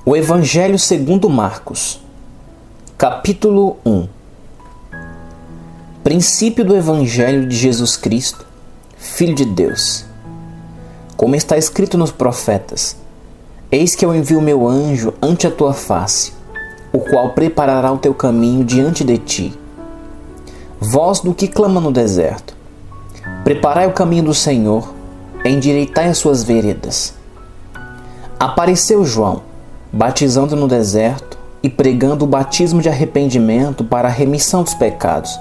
O Evangelho segundo Marcos, capítulo 1. Princípio do Evangelho de Jesus Cristo, Filho de Deus. Como está escrito nos profetas: Eis que eu envio meu anjo ante a tua face, o qual preparará o teu caminho diante de ti. Voz do que clama no deserto: Preparai o caminho do Senhor, endireitai as suas veredas. Apareceu João, batizando no deserto e pregando o batismo de arrependimento para a remissão dos pecados.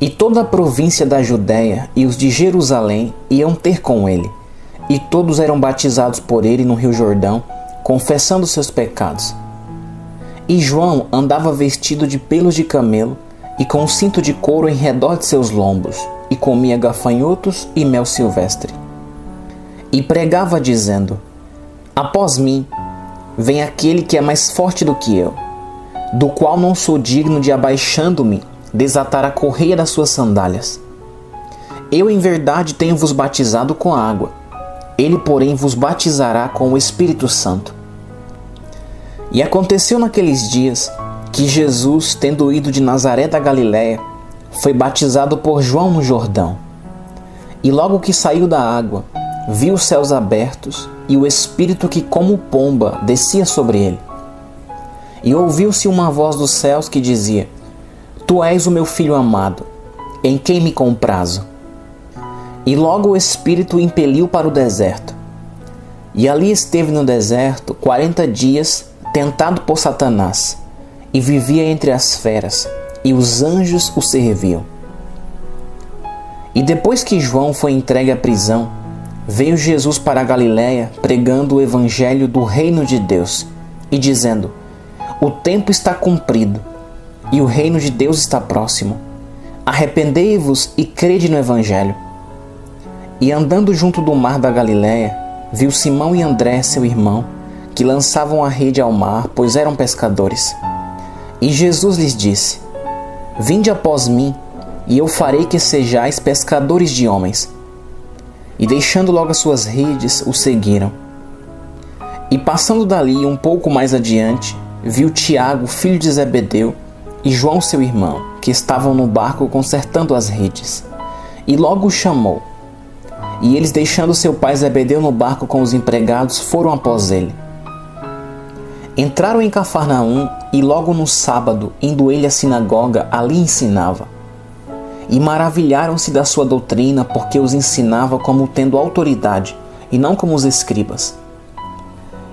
E toda a província da Judéia e os de Jerusalém iam ter com ele, e todos eram batizados por ele no rio Jordão, confessando seus pecados. E João andava vestido de pelos de camelo e com um cinto de couro em redor de seus lombos, e comia gafanhotos e mel silvestre. E pregava dizendo: Após mim vem aquele que é mais forte do que eu, do qual não sou digno de, abaixando-me, desatar a correia das suas sandálias. Eu em verdade tenho-vos batizado com água, ele porém vos batizará com o Espírito Santo. E aconteceu naqueles dias que Jesus, tendo ido de Nazaré da Galiléia, foi batizado por João no Jordão. E logo que saiu da água, viu os céus abertos e o Espírito que como pomba descia sobre ele. E ouviu-se uma voz dos céus que dizia: Tu és o meu Filho amado, em quem me comprazo. E logo o Espírito o impeliu para o deserto. E ali esteve no deserto 40 dias, tentado por Satanás, e vivia entre as feras, e os anjos o serviam. E depois que João foi entregue à prisão, veio Jesus para a Galiléia pregando o Evangelho do reino de Deus e dizendo: O tempo está cumprido e o reino de Deus está próximo. Arrependei-vos e crede no Evangelho. E andando junto do mar da Galiléia, viu Simão e André, seu irmão, que lançavam a rede ao mar, pois eram pescadores. E Jesus lhes disse: Vinde após mim, e eu farei que sejais pescadores de homens. E deixando logo as suas redes, o seguiram. E passando dali um pouco mais adiante, viu Tiago, filho de Zebedeu, e João seu irmão, que estavam no barco consertando as redes. E logo o chamou. E eles, deixando seu pai Zebedeu no barco com os empregados, foram após ele. Entraram em Cafarnaum, e logo no sábado, indo ele à sinagoga, ali ensinava. E maravilharam-se da sua doutrina, porque os ensinava como tendo autoridade, e não como os escribas.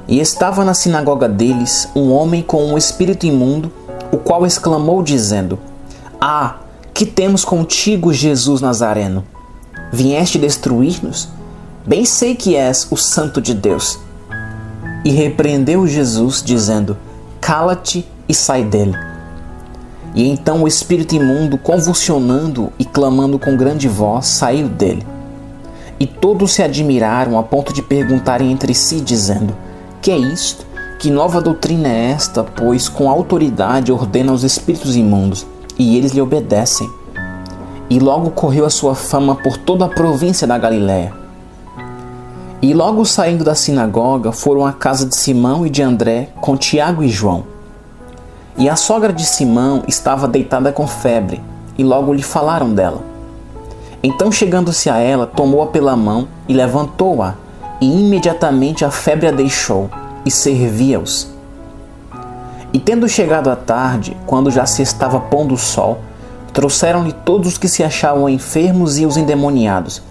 E estava na sinagoga deles um homem com um espírito imundo, o qual exclamou dizendo: Ah, que temos contigo, Jesus Nazareno? Vieste destruir-nos? Bem sei que és o Santo de Deus. E repreendeu Jesus, dizendo: Cala-te e sai dele. E então o espírito imundo, convulsionando e clamando com grande voz, saiu dele. E todos se admiraram a ponto de perguntarem entre si, dizendo: Que é isto? Que nova doutrina é esta, pois com autoridade ordena aos espíritos imundos, e eles lhe obedecem. E logo correu a sua fama por toda a província da Galiléia. E logo saindo da sinagoga, foram à casa de Simão e de André, com Tiago e João. E a sogra de Simão estava deitada com febre, e logo lhe falaram dela. Então, chegando-se a ela, tomou-a pela mão e levantou-a, e imediatamente a febre a deixou, e servia-os. E tendo chegado a tarde, quando já se estava pondo o sol, trouxeram-lhe todos os que se achavam enfermos e os endemoniados,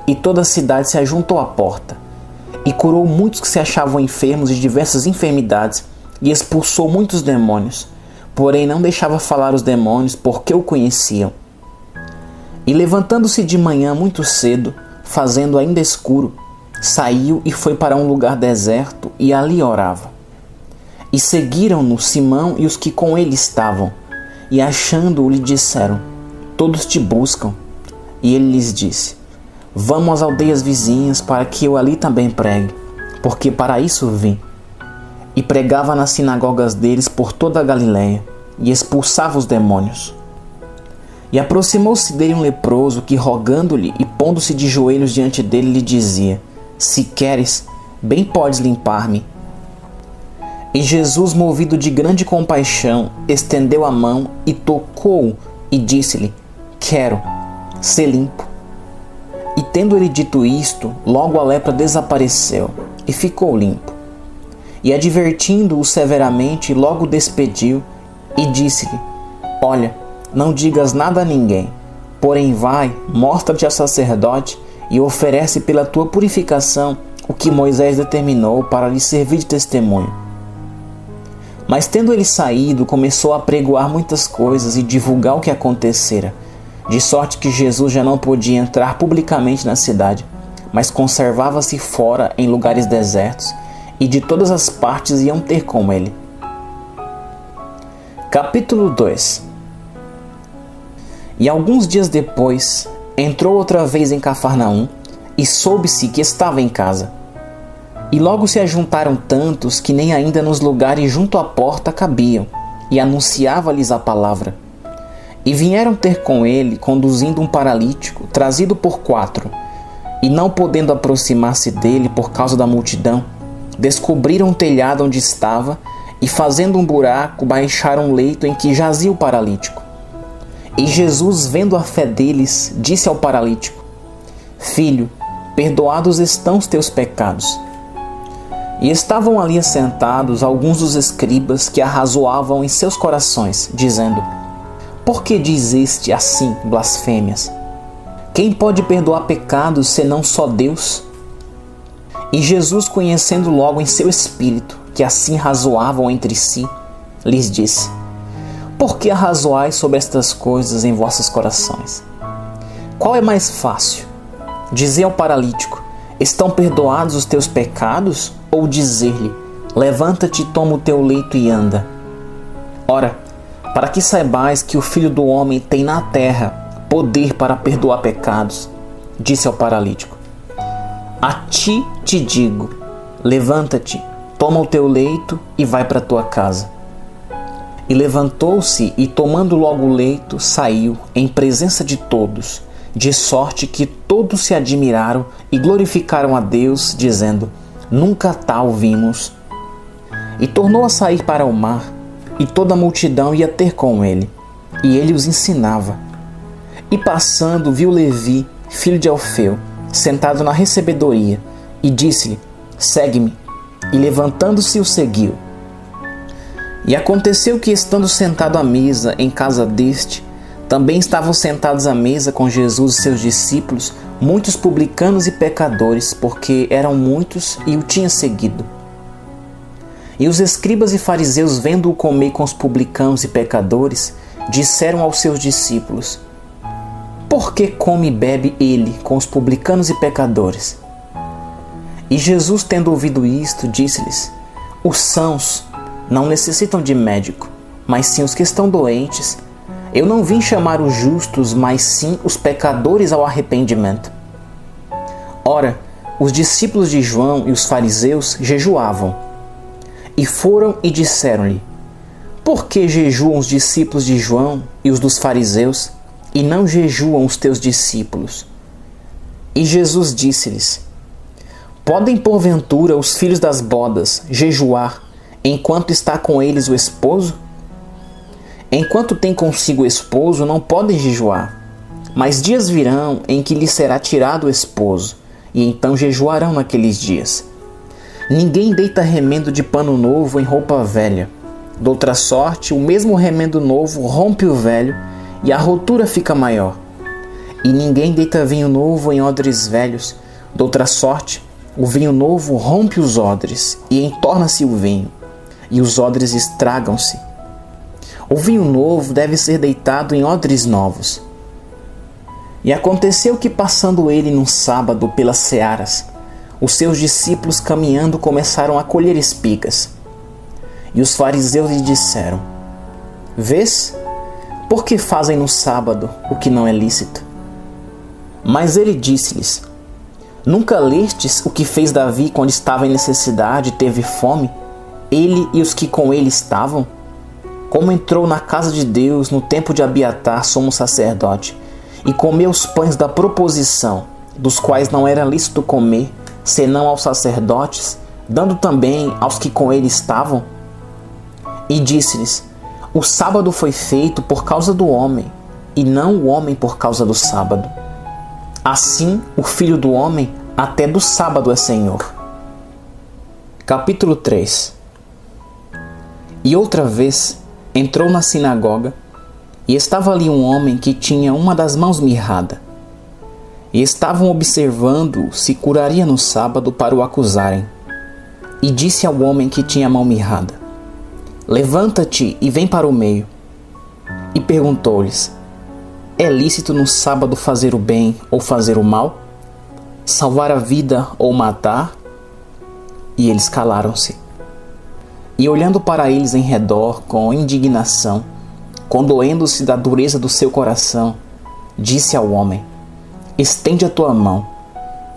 e toda a cidade se ajuntou à porta. E curou muitos que se achavam enfermos de diversas enfermidades, e expulsou muitos demônios. Porém não deixava falar os demônios, porque o conheciam. E levantando-se de manhã muito cedo, fazendo ainda escuro, saiu e foi para um lugar deserto, e ali orava. E seguiram-no Simão e os que com ele estavam, e achando-o lhe disseram: Todos te buscam. E ele lhes disse: Vamos às aldeias vizinhas, para que eu ali também pregue, porque para isso vim. E pregava nas sinagogas deles por toda a Galiléia, e expulsava os demônios. E aproximou-se dele um leproso, que rogando-lhe e pondo-se de joelhos diante dele, lhe dizia: Se queres, bem podes limpar-me. E Jesus, movido de grande compaixão, estendeu a mão e tocou-o e disse-lhe: quero, ser limpo. E tendo ele dito isto, logo a lepra desapareceu e ficou limpo. E advertindo-o severamente, logo despediu e disse-lhe: olha, não digas nada a ninguém, porém vai, mostra-te ao sacerdote e oferece pela tua purificação o que Moisés determinou para lhe servir de testemunho. Mas tendo ele saído, começou a pregoar muitas coisas e divulgar o que acontecera, de sorte que Jesus já não podia entrar publicamente na cidade, mas conservava-se fora em lugares desertos, e de todas as partes iam ter com ele. Capítulo 2. E alguns dias depois, entrou outra vez em Cafarnaum, e soube-se que estava em casa. E logo se ajuntaram tantos que nem ainda nos lugares junto à porta cabiam, e anunciava-lhes a palavra. E vieram ter com ele, conduzindo um paralítico, trazido por 4, e não podendo aproximar-se dele por causa da multidão, descobriram o telhado onde estava, e fazendo um buraco, baixaram o leito em que jazia o paralítico. E Jesus, vendo a fé deles, disse ao paralítico: filho, perdoados estão os teus pecados. E estavam ali assentados alguns dos escribas que arrazoavam em seus corações, dizendo: por que diz este assim blasfêmias? Quem pode perdoar pecados senão só Deus? E Jesus, conhecendo logo em seu espírito que assim razoavam entre si, lhes disse: por que arrazoais sobre estas coisas em vossos corações? Qual é mais fácil? Dizer ao paralítico: estão perdoados os teus pecados? Ou dizer-lhe: levanta-te, toma o teu leito e anda? Ora, para que saibais que o Filho do Homem tem na terra poder para perdoar pecados, disse ao paralítico: a ti te digo, levanta-te, toma o teu leito e vai para a tua casa. E levantou-se e, tomando logo o leito, saiu em presença de todos, de sorte que todos se admiraram e glorificaram a Deus, dizendo: nunca tal vimos. E tornou a sair para o mar, e toda a multidão ia ter com ele, e ele os ensinava. E passando, viu Levi, filho de Alfeu, sentado na recebedoria, e disse-lhe: segue-me. E levantando-se o seguiu. E aconteceu que, estando sentado à mesa em casa deste, também estavam sentados à mesa com Jesus e seus discípulos muitos publicanos e pecadores, porque eram muitos e o tinham seguido. E os escribas e fariseus, vendo-o comer com os publicanos e pecadores, disseram aos seus discípulos: por que come e bebe ele com os publicanos e pecadores? E Jesus, tendo ouvido isto, disse-lhes: os sãos não necessitam de médico, mas sim os que estão doentes. Eu não vim chamar os justos, mas sim os pecadores ao arrependimento. Ora, os discípulos de João e os fariseus jejuavam. E foram e disseram-lhe: por que jejuam os discípulos de João e os dos fariseus, e não jejuam os teus discípulos? E Jesus disse-lhes: podem porventura os filhos das bodas jejuar enquanto está com eles o esposo? Enquanto tem consigo o esposo, não podem jejuar. Mas dias virão em que lhes será tirado o esposo, e então jejuarão naqueles dias. Ninguém deita remendo de pano novo em roupa velha. Doutra sorte, o mesmo remendo novo rompe o velho, e a rotura fica maior. E ninguém deita vinho novo em odres velhos. Doutra sorte, o vinho novo rompe os odres, e entorna-se o vinho, e os odres estragam-se. O vinho novo deve ser deitado em odres novos. E aconteceu que, passando ele num sábado pelas searas, os seus discípulos, caminhando, começaram a colher espigas. E os fariseus lhe disseram: vês, por que fazem no sábado o que não é lícito? Mas ele disse-lhes: nunca lestes o que fez Davi quando estava em necessidade e teve fome, ele e os que com ele estavam? Como entrou na casa de Deus no tempo de Abiatar, sumo sacerdote, e comeu os pães da proposição, dos quais não era lícito comer, senão aos sacerdotes, dando também aos que com ele estavam? E disse-lhes: o sábado foi feito por causa do homem, e não o homem por causa do sábado. Assim, o Filho do Homem até do sábado é Senhor. Capítulo 3. E outra vez entrou na sinagoga, e estava ali um homem que tinha uma das mãos mirrada. E estavam observando se curaria no sábado para o acusarem. E disse ao homem que tinha a mão mirrada: levanta-te e vem para o meio. E perguntou-lhes: é lícito no sábado fazer o bem ou fazer o mal? Salvar a vida ou matar? E eles calaram-se. E olhando para eles em redor com indignação, condoendo-se da dureza do seu coração, disse ao homem: estende a tua mão.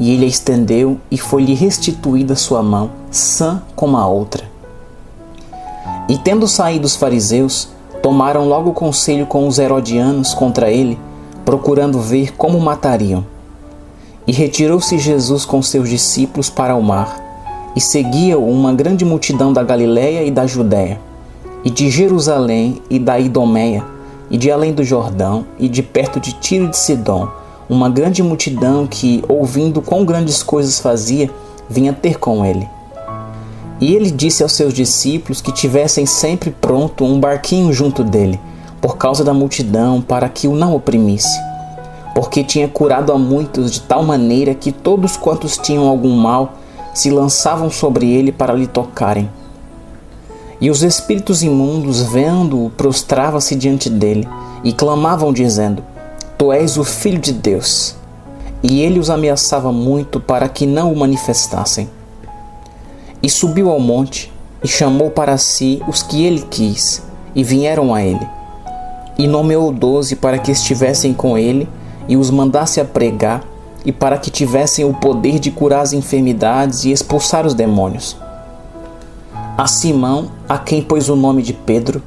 E ele a estendeu, e foi-lhe restituída sua mão, sã como a outra. E tendo saído os fariseus, tomaram logo conselho com os herodianos contra ele, procurando ver como o matariam. E retirou-se Jesus com seus discípulos para o mar, e seguia-o uma grande multidão da Galiléia e da Judéia, e de Jerusalém e da Idumeia, e de além do Jordão, e de perto de Tiro e de Sidom, uma grande multidão que, ouvindo quão grandes coisas fazia, vinha ter com ele. E ele disse aos seus discípulos que tivessem sempre pronto um barquinho junto dele, por causa da multidão, para que o não oprimisse. Porque tinha curado a muitos de tal maneira que todos quantos tinham algum mal se lançavam sobre ele para lhe tocarem. E os espíritos imundos, vendo-o, prostravam-se diante dele e clamavam, dizendo: tu és o Filho de Deus. E ele os ameaçava muito para que não o manifestassem. E subiu ao monte, e chamou para si os que ele quis, e vieram a ele. E nomeou 12 para que estivessem com ele, e os mandasse a pregar, e para que tivessem o poder de curar as enfermidades e expulsar os demônios. A Simão, a quem pôs o nome de Pedro,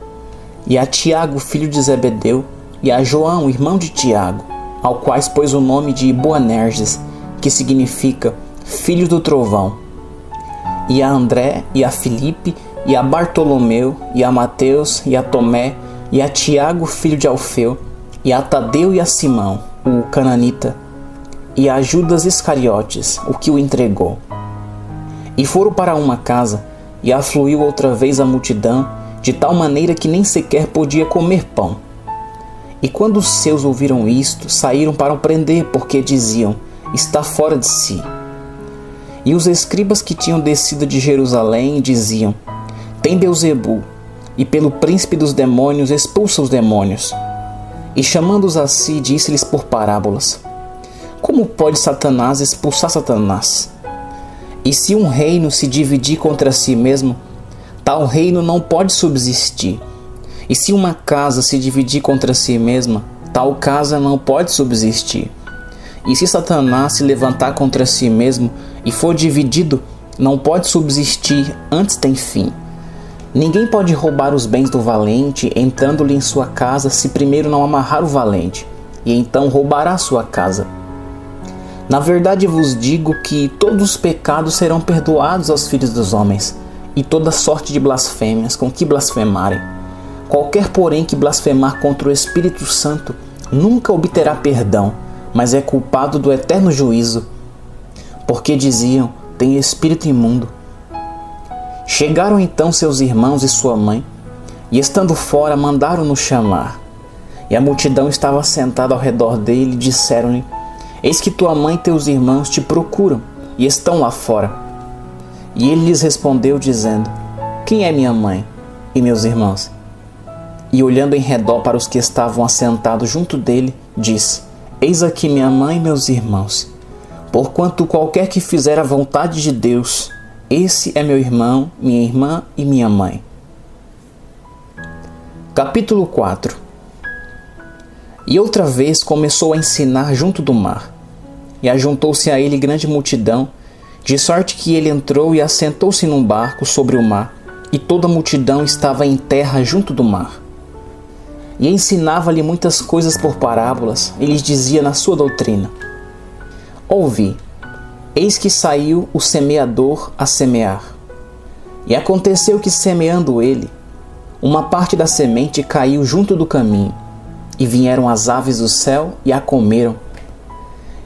e a Tiago, filho de Zebedeu, e a João, irmão de Tiago, ao quais pôs o nome de Boanerges, que significa filho do trovão, e a André, e a Filipe, e a Bartolomeu, e a Mateus, e a Tomé, e a Tiago, filho de Alfeu, e a Tadeu e a Simão, o cananita, e a Judas Iscariotes, o que o entregou. E foram para uma casa, e afluiu outra vez a multidão, de tal maneira que nem sequer podia comer pão. E quando os seus ouviram isto, saíram para o prender, porque diziam: está fora de si. E os escribas que tinham descido de Jerusalém diziam: tem Beelzebu, e pelo príncipe dos demônios expulsa os demônios. E chamando-os a si, disse-lhes por parábolas: como pode Satanás expulsar Satanás? E se um reino se dividir contra si mesmo, tal reino não pode subsistir. E se uma casa se dividir contra si mesma, tal casa não pode subsistir. E se Satanás se levantar contra si mesmo e for dividido, não pode subsistir, antes tem fim. Ninguém pode roubar os bens do valente, entrando-lhe em sua casa, se primeiro não amarrar o valente, e então roubará sua casa. Na verdade vos digo que todos os pecados serão perdoados aos filhos dos homens, e toda sorte de blasfêmias com que blasfemarem. Qualquer, porém, que blasfemar contra o Espírito Santo nunca obterá perdão, mas é culpado do eterno juízo. Porque diziam: tem espírito imundo. Chegaram então seus irmãos e sua mãe, e estando fora mandaram-no chamar. E a multidão estava sentada ao redor dele, e disseram-lhe: eis que tua mãe e teus irmãos te procuram, e estão lá fora. E ele lhes respondeu, dizendo: quem é minha mãe e meus irmãos? E olhando em redor para os que estavam assentados junto dele, disse: eis aqui minha mãe e meus irmãos. Porquanto qualquer que fizer a vontade de Deus, esse é meu irmão, minha irmã e minha mãe. Capítulo 4. E outra vez começou a ensinar junto do mar. E ajuntou-se a ele grande multidão, de sorte que ele entrou e assentou-se num barco sobre o mar, e toda a multidão estava em terra junto do mar. E ensinava-lhe muitas coisas por parábolas, e lhes dizia na sua doutrina: ouvi, eis que saiu o semeador a semear. E aconteceu que, semeando ele, uma parte da semente caiu junto do caminho, e vieram as aves do céu e a comeram.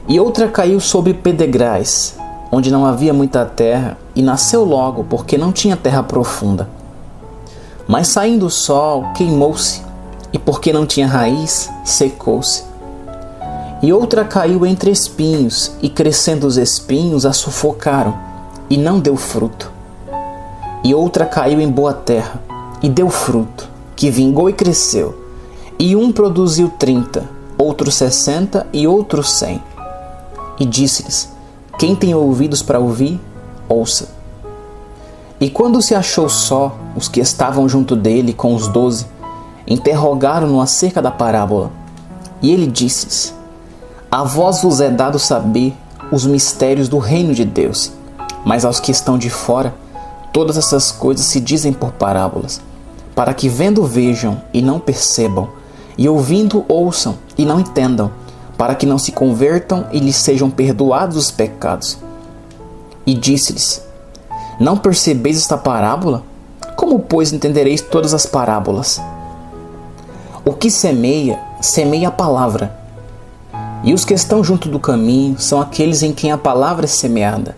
E outra caiu sobre pedregais, onde não havia muita terra, e nasceu logo, porque não tinha terra profunda. Mas saindo o sol, queimou-se, e porque não tinha raiz, secou-se. E outra caiu entre espinhos, e crescendo os espinhos a sufocaram, e não deu fruto. E outra caiu em boa terra, e deu fruto, que vingou e cresceu. E um produziu 30, outro 60 e outro 100. E disse-lhes: quem tem ouvidos para ouvir, ouça. E quando se achou só, os que estavam junto dele com os 12, interrogaram-no acerca da parábola. E ele disse-lhes: a vós vos é dado saber os mistérios do reino de Deus, mas aos que estão de fora, todas essas coisas se dizem por parábolas, para que vendo vejam e não percebam, e ouvindo ouçam e não entendam, para que não se convertam e lhes sejam perdoados os pecados. E disse-lhes: não percebeis esta parábola? Como, pois, entendereis todas as parábolas? O que semeia, semeia a palavra. E os que estão junto do caminho são aqueles em quem a palavra é semeada.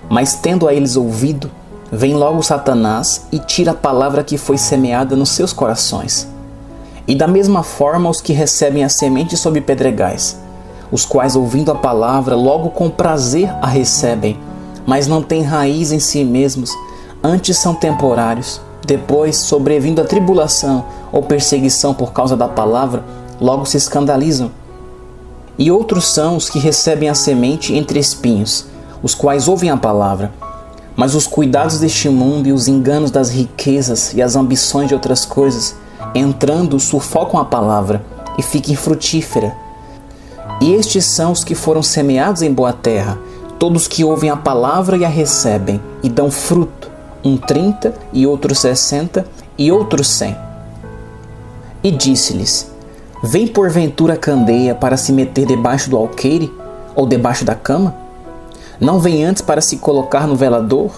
Mas tendo a eles ouvido, vem logo Satanás e tira a palavra que foi semeada nos seus corações. E da mesma forma os que recebem a semente sob pedregais, os quais, ouvindo a palavra, logo com prazer a recebem, mas não têm raiz em si mesmos, antes são temporários. Depois, sobrevindo a tribulação ou perseguição por causa da palavra, logo se escandalizam. E outros são os que recebem a semente entre espinhos, os quais ouvem a palavra, mas os cuidados deste mundo e os enganos das riquezas e as ambições de outras coisas, entrando, sufocam a palavra e fica infrutífera. E estes são os que foram semeados em boa terra, todos que ouvem a palavra e a recebem, e dão fruto, um 30, e outro 60, e outro 100. E disse-lhes: vem porventura a candeia para se meter debaixo do alqueire, ou debaixo da cama? Não vem antes para se colocar no velador?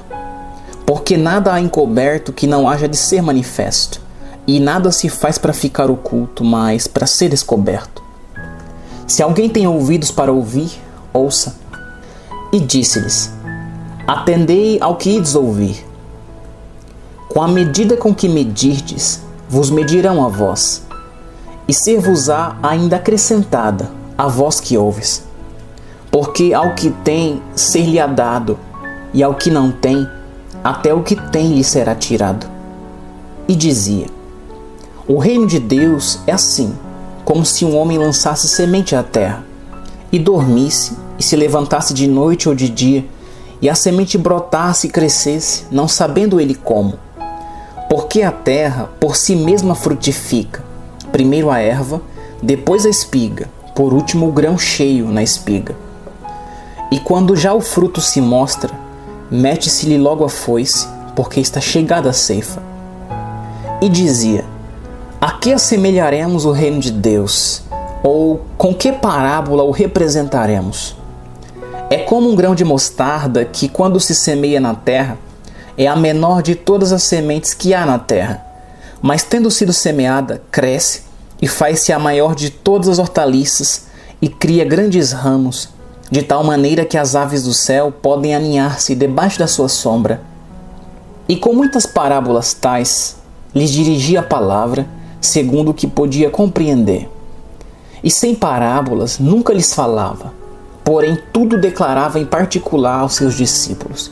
Porque nada há encoberto que não haja de ser manifesto, e nada se faz para ficar oculto, mas para ser descoberto. Se alguém tem ouvidos para ouvir, ouça. E disse-lhes: atendei ao que ides ouvir. Com a medida com que medirdes, vos medirão a vós, e ser-vos-á ainda acrescentada a vós que ouves. Porque ao que tem, ser-lhe-á dado, e ao que não tem, até o que tem lhe será tirado. E dizia: o reino de Deus é assim, como se um homem lançasse semente à terra, e dormisse, e se levantasse de noite ou de dia, e a semente brotasse e crescesse, não sabendo ele como. Porque a terra por si mesma frutifica, primeiro a erva, depois a espiga, por último o grão cheio na espiga. E quando já o fruto se mostra, mete-se-lhe logo a foice, porque está chegada a ceifa. E dizia: a que assemelharemos o reino de Deus? Ou com que parábola o representaremos? É como um grão de mostarda que, quando se semeia na terra, é a menor de todas as sementes que há na terra, mas tendo sido semeada, cresce e faz-se a maior de todas as hortaliças e cria grandes ramos, de tal maneira que as aves do céu podem aninhar-se debaixo da sua sombra. E com muitas parábolas tais, lhes dirigia a palavra, segundo o que podia compreender. E sem parábolas nunca lhes falava, porém tudo declarava em particular aos seus discípulos.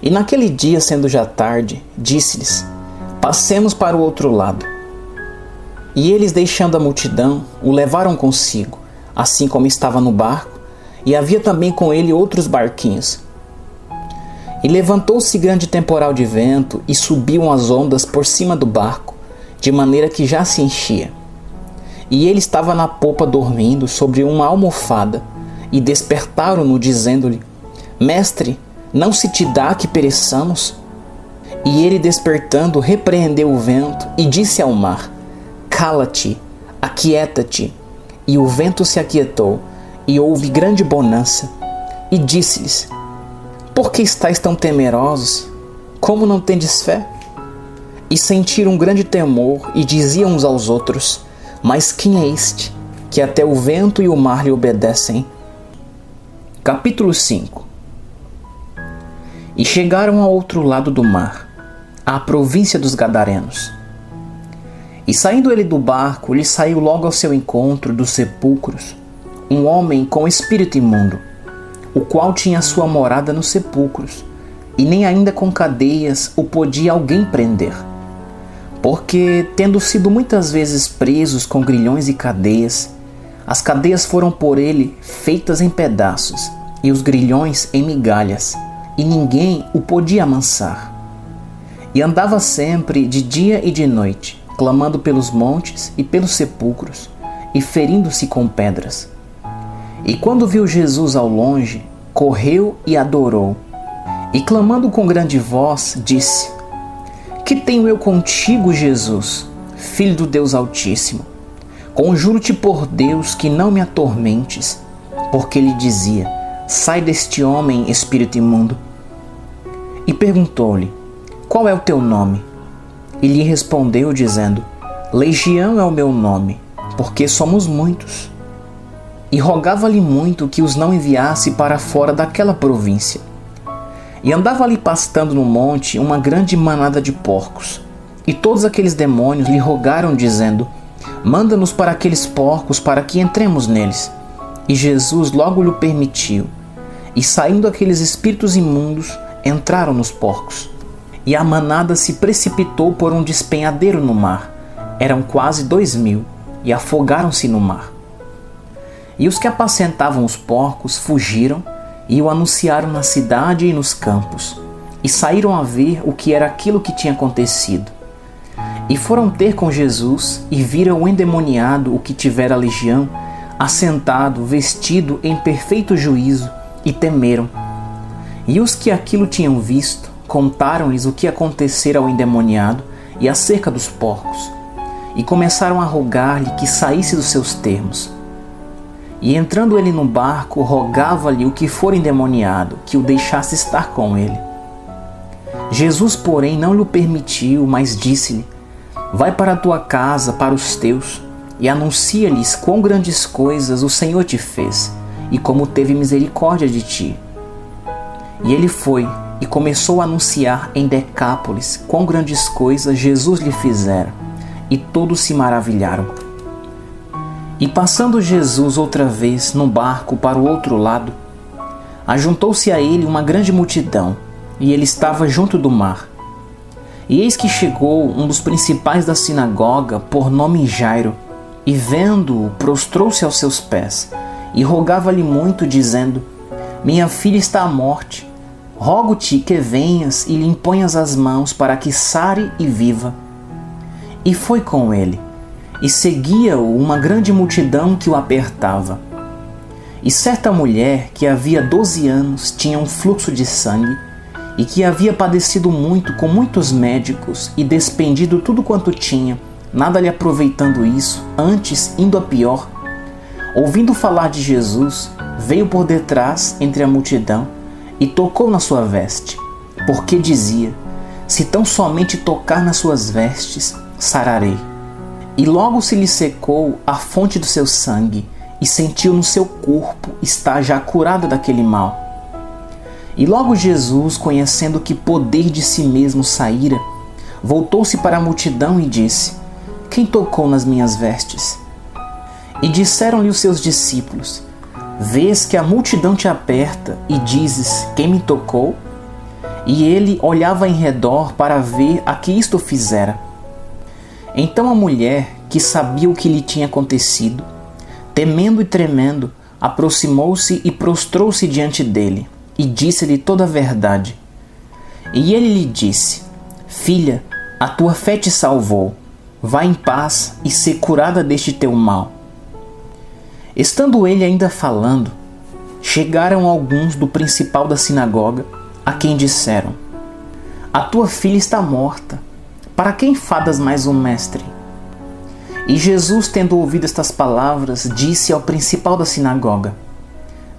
E naquele dia, sendo já tarde, disse-lhes: passemos para o outro lado. E eles, deixando a multidão, o levaram consigo, assim como estava no barco, e havia também com ele outros barquinhos. E levantou-se grande temporal de vento, e subiam as ondas por cima do barco, de maneira que já se enchia. E ele estava na popa dormindo sobre uma almofada, e despertaram-no dizendo-lhe: Mestre, não se te dá que pereçamos? E ele, despertando, repreendeu o vento e disse ao mar: Cala-te, aquieta-te. E o vento se aquietou, e houve grande bonança. E disse-lhes: Por que estáis tão temerosos? Como não tendes fé? E sentiram um grande temor e diziam uns aos outros: mas quem é este, que até o vento e o mar lhe obedecem? Capítulo 5. E chegaram ao outro lado do mar, à província dos Gadarenos. E saindo ele do barco, lhe saiu logo ao seu encontro dos sepulcros um homem com espírito imundo, o qual tinha sua morada nos sepulcros, e nem ainda com cadeias o podia alguém prender. Porque, tendo sido muitas vezes presos com grilhões e cadeias, as cadeias foram por ele feitas em pedaços, e os grilhões em migalhas, e ninguém o podia amansar. E andava sempre de dia e de noite, clamando pelos montes e pelos sepulcros, e ferindo-se com pedras. E quando viu Jesus ao longe, correu e adorou. E clamando com grande voz, disse: que tenho eu contigo, Jesus, Filho do Deus Altíssimo? Conjuro-te por Deus que não me atormentes. Porque ele dizia: sai deste homem, espírito imundo. E perguntou-lhe: qual é o teu nome? E lhe respondeu, dizendo: Legião é o meu nome, porque somos muitos. E rogava-lhe muito que os não enviasse para fora daquela província. E andava ali pastando no monte uma grande manada de porcos. E todos aqueles demônios lhe rogaram, dizendo: manda-nos para aqueles porcos, para que entremos neles. E Jesus logo lhe permitiu. E saindo aqueles espíritos imundos, entraram nos porcos. E a manada se precipitou por um despenhadeiro no mar. Eram quase 2000, e afogaram-se no mar. E os que apacentavam os porcos fugiram e o anunciaram na cidade e nos campos, e saíram a ver o que era aquilo que tinha acontecido. E foram ter com Jesus e viram o endemoniado, o que tivera a legião, assentado, vestido em perfeito juízo, e temeram. E os que aquilo tinham visto contaram-lhes o que acontecera ao endemoniado e acerca dos porcos, e começaram a rogar-lhe que saísse dos seus termos. E entrando ele no barco, rogava-lhe o que for endemoniado, que o deixasse estar com ele. Jesus, porém, não lhe permitiu, mas disse-lhe: vai para a tua casa, para os teus, e anuncia-lhes quão grandes coisas o Senhor te fez, e como teve misericórdia de ti. E ele foi, e começou a anunciar em Decápolis quão grandes coisas Jesus lhe fizera, e todos se maravilharam. E passando Jesus outra vez no barco para o outro lado, ajuntou-se a ele uma grande multidão, e ele estava junto do mar. E eis que chegou um dos principais da sinagoga, por nome Jairo, e vendo-o, prostrou-se aos seus pés, e rogava-lhe muito, dizendo: minha filha está à morte, rogo-te que venhas e lhe imponhas as mãos para que sare e viva. E foi com ele. E seguia-o uma grande multidão que o apertava. E certa mulher, que havia 12 anos, tinha um fluxo de sangue, e que havia padecido muito com muitos médicos, e despendido tudo quanto tinha, nada lhe aproveitando isso, antes indo a pior, ouvindo falar de Jesus, veio por detrás entre a multidão, e tocou na sua veste, porque dizia: se tão somente tocar nas suas vestes, sararei. E logo se lhe secou a fonte do seu sangue, e sentiu no seu corpo estar já curada daquele mal. E logo Jesus, conhecendo que poder de si mesmo saíra, voltou-se para a multidão e disse: quem tocou nas minhas vestes? E disseram-lhe os seus discípulos: vês que a multidão te aperta, e dizes: quem me tocou? E ele olhava em redor para ver a que isto fizera. Então a mulher, que sabia o que lhe tinha acontecido, temendo e tremendo, aproximou-se e prostrou-se diante dele, e disse-lhe toda a verdade. E ele lhe disse: filha, a tua fé te salvou, vá em paz e sê curada deste teu mal. Estando ele ainda falando, chegaram alguns do principal da sinagoga, a quem disseram: a tua filha está morta, para quem fadas mais um mestre? E Jesus, tendo ouvido estas palavras, disse ao principal da sinagoga: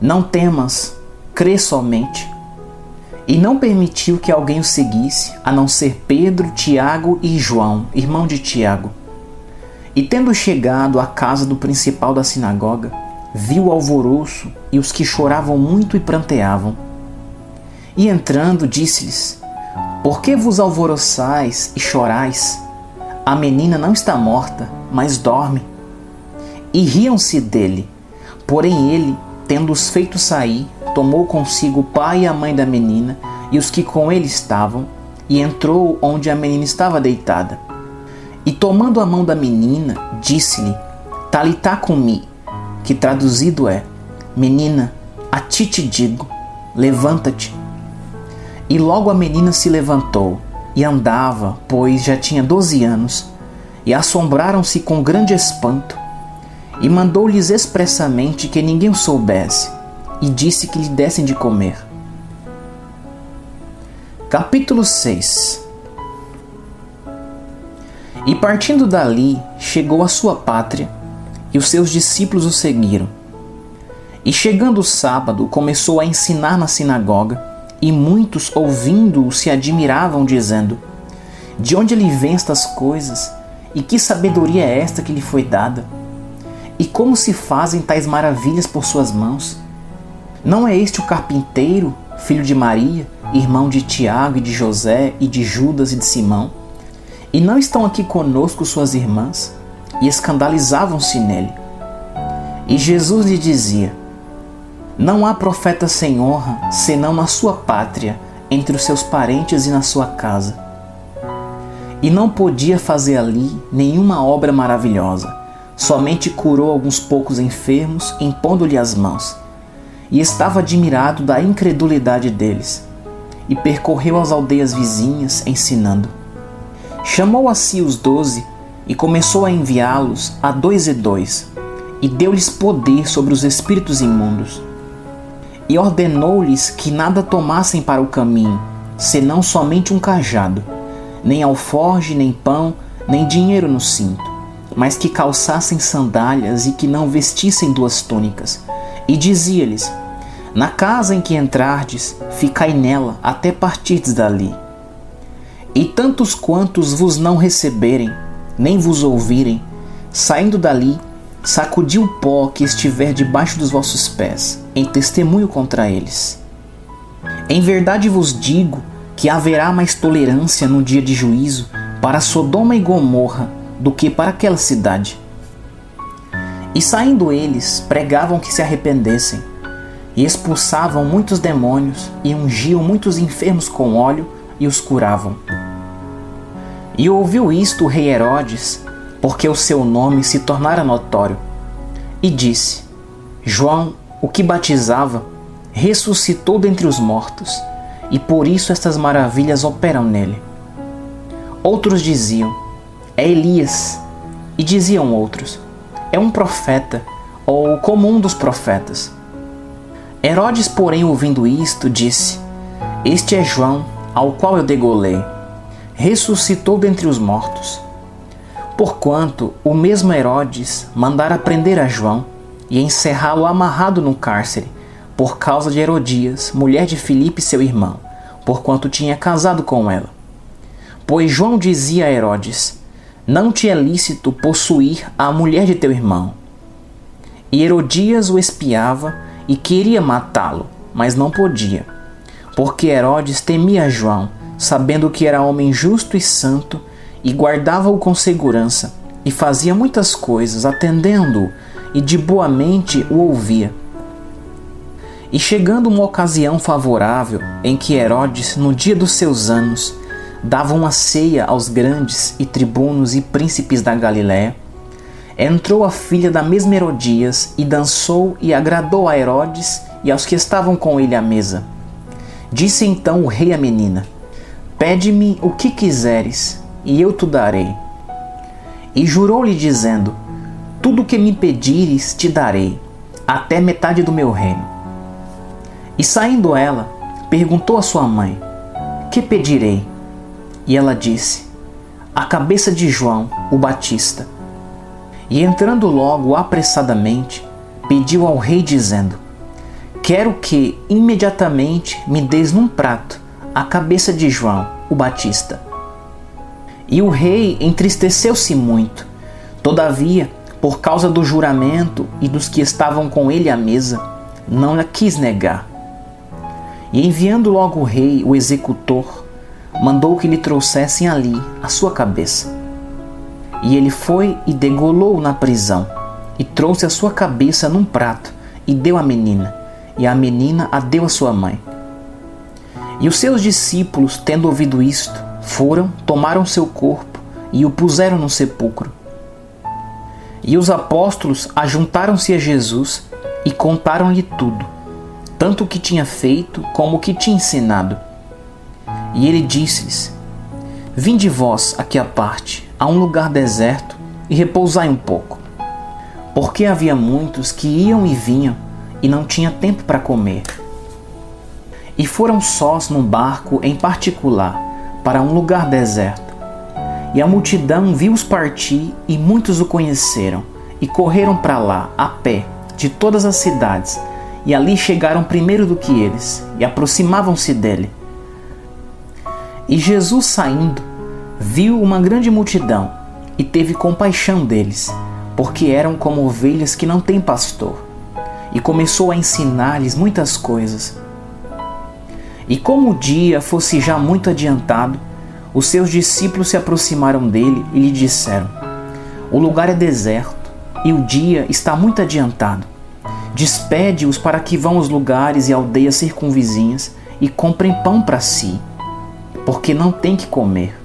não temas, crê somente. E não permitiu que alguém o seguisse, a não ser Pedro, Tiago e João, irmão de Tiago. E tendo chegado à casa do principal da sinagoga, viu o alvoroço e os que choravam muito e pranteavam. E entrando, disse-lhes: Por que vos alvoroçais e chorais? A menina não está morta, mas dorme. E riam-se dele. Porém ele, tendo-os feito sair, tomou consigo o pai e a mãe da menina e os que com ele estavam, e entrou onde a menina estava deitada. E tomando a mão da menina, disse-lhe: Talitá cumi, que traduzido é: Menina, a ti te digo, levanta-te. E logo a menina se levantou e andava, pois já tinha 12 anos, e assombraram-se com grande espanto. E mandou-lhes expressamente que ninguém o soubesse, e disse que lhe dessem de comer. Capítulo 6. E partindo dali, chegou à sua pátria, e os seus discípulos o seguiram. E chegando o sábado, começou a ensinar na sinagoga, e muitos, ouvindo-o, se admiravam, dizendo: De onde lhe vêm estas coisas? E que sabedoria é esta que lhe foi dada? E como se fazem tais maravilhas por suas mãos? Não é este o carpinteiro, filho de Maria, irmão de Tiago e de José e de Judas e de Simão? E não estão aqui conosco suas irmãs? E escandalizavam-se nele. E Jesus lhe dizia: Não há profeta sem honra, senão na sua pátria, entre os seus parentes e na sua casa. E não podia fazer ali nenhuma obra maravilhosa, somente curou alguns poucos enfermos, impondo-lhe as mãos. E estava admirado da incredulidade deles. E percorreu as aldeias vizinhas, ensinando. Chamou a si os 12 e começou a enviá-los a 2 e 2, e deu-lhes poder sobre os espíritos imundos. E ordenou-lhes que nada tomassem para o caminho, senão somente um cajado, nem alforge, nem pão, nem dinheiro no cinto, mas que calçassem sandálias e que não vestissem 2 túnicas. E dizia-lhes: Na casa em que entrardes, ficai nela até partirdes dali. E tantos quantos vos não receberem, nem vos ouvirem, saindo dali, sacudi o pó que estiver debaixo dos vossos pés, em testemunho contra eles. Em verdade vos digo que haverá mais tolerância no dia de juízo para Sodoma e Gomorra do que para aquela cidade. E saindo eles, pregavam que se arrependessem, e expulsavam muitos demônios, e ungiam muitos enfermos com óleo, e os curavam. E ouviu isto o rei Herodes, porque o seu nome se tornara notório, e disse: João, o que batizava, ressuscitou dentre os mortos, e por isso estas maravilhas operam nele. Outros diziam: É Elias. E diziam outros: É um profeta, ou como um dos profetas. Herodes, porém, ouvindo isto, disse: Este é João, ao qual eu degolei. Ressuscitou dentre os mortos. Porquanto o mesmo Herodes mandara prender a João e encerrá-lo amarrado no cárcere, por causa de Herodias, mulher de Filipe seu irmão, porquanto tinha casado com ela. Pois João dizia a Herodes: Não te é lícito possuir a mulher de teu irmão. E Herodias o espiava e queria matá-lo, mas não podia, porque Herodes temia João, sabendo que era homem justo e santo, e guardava-o com segurança, e fazia muitas coisas, atendendo-o, e de boa mente o ouvia. E chegando uma ocasião favorável, em que Herodes, no dia dos seus anos, dava uma ceia aos grandes e tribunos e príncipes da Galiléia, entrou a filha da mesma Herodias e dançou e agradou a Herodes e aos que estavam com ele à mesa. Disse então o rei à menina: Pede-me o que quiseres, e eu te darei. E jurou-lhe dizendo: Tudo o que me pedires te darei, até metade do meu reino. E saindo ela, perguntou à sua mãe: Que pedirei? E ela disse: A cabeça de João, o Batista. E entrando logo apressadamente, pediu ao rei dizendo: quero que imediatamente me deis num prato a cabeça de João, o Batista. E o rei entristeceu-se muito. Todavia, por causa do juramento e dos que estavam com ele à mesa, não a quis negar. E enviando logo o rei, o executor, mandou que lhe trouxessem ali a sua cabeça. E ele foi e degolou na prisão, e trouxe a sua cabeça num prato, e deu à menina, e a menina a deu à sua mãe. E os seus discípulos, tendo ouvido isto, foram, tomaram seu corpo, e o puseram no sepulcro. E os apóstolos ajuntaram-se a Jesus, e contaram-lhe tudo, tanto o que tinha feito, como o que tinha ensinado. E ele disse-lhes: Vinde vós aqui à parte, a um lugar deserto, e repousai um pouco. Porque havia muitos que iam e vinham, e não tinha tempo para comer. E foram sós num barco em particular, para um lugar deserto. E a multidão viu-os partir, e muitos o conheceram, e correram para lá, a pé, de todas as cidades, e ali chegaram primeiro do que eles, e aproximavam-se dele. E Jesus, saindo, viu uma grande multidão, e teve compaixão deles, porque eram como ovelhas que não têm pastor, e começou a ensinar-lhes muitas coisas. E como o dia fosse já muito adiantado, os seus discípulos se aproximaram dele e lhe disseram: O lugar é deserto, e o dia está muito adiantado. Despede-os para que vão aos lugares e aldeias circunvizinhas e comprem pão para si, porque não têm que comer.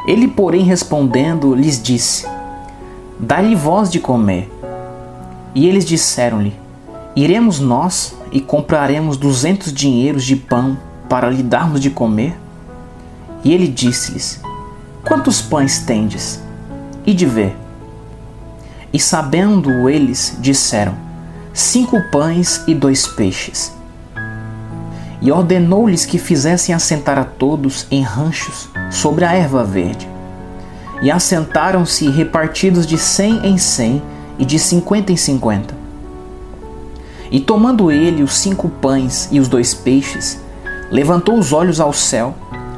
Ele, porém, respondendo, lhes disse: Dai-lhe vós de comer. E eles disseram-lhe: Iremos nós e compraremos 200 dinheiros de pão para lhe darmos de comer? E ele disse-lhes: Quantos pães tendes? Ide ver. E sabendo eles, disseram: 5 pães e 2 peixes. E ordenou-lhes que fizessem assentar a todos em ranchos sobre a erva verde. E assentaram-se repartidos de 100 em 100 e de 50 em 50. E tomando ele os 5 pães e os 2 peixes, levantou os olhos ao céu,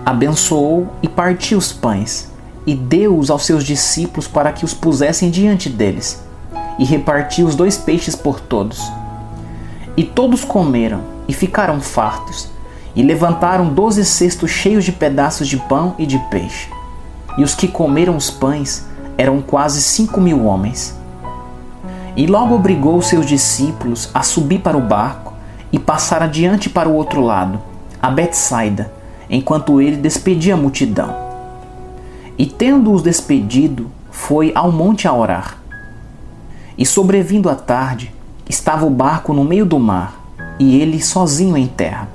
abençoou e partiu os pães, e deu-os aos seus discípulos para que os pusessem diante deles, e repartiu os 2 peixes por todos. E todos comeram, e ficaram fartos, e levantaram 12 cestos cheios de pedaços de pão e de peixe. E os que comeram os pães eram quase 5.000 homens. E logo obrigou os seus discípulos a subir para o barco e passar adiante para o outro lado, a Betsaida, enquanto ele despedia a multidão. E tendo-os despedido, foi ao monte a orar. E sobrevindo a tarde, estava o barco no meio do mar, e ele sozinho em terra.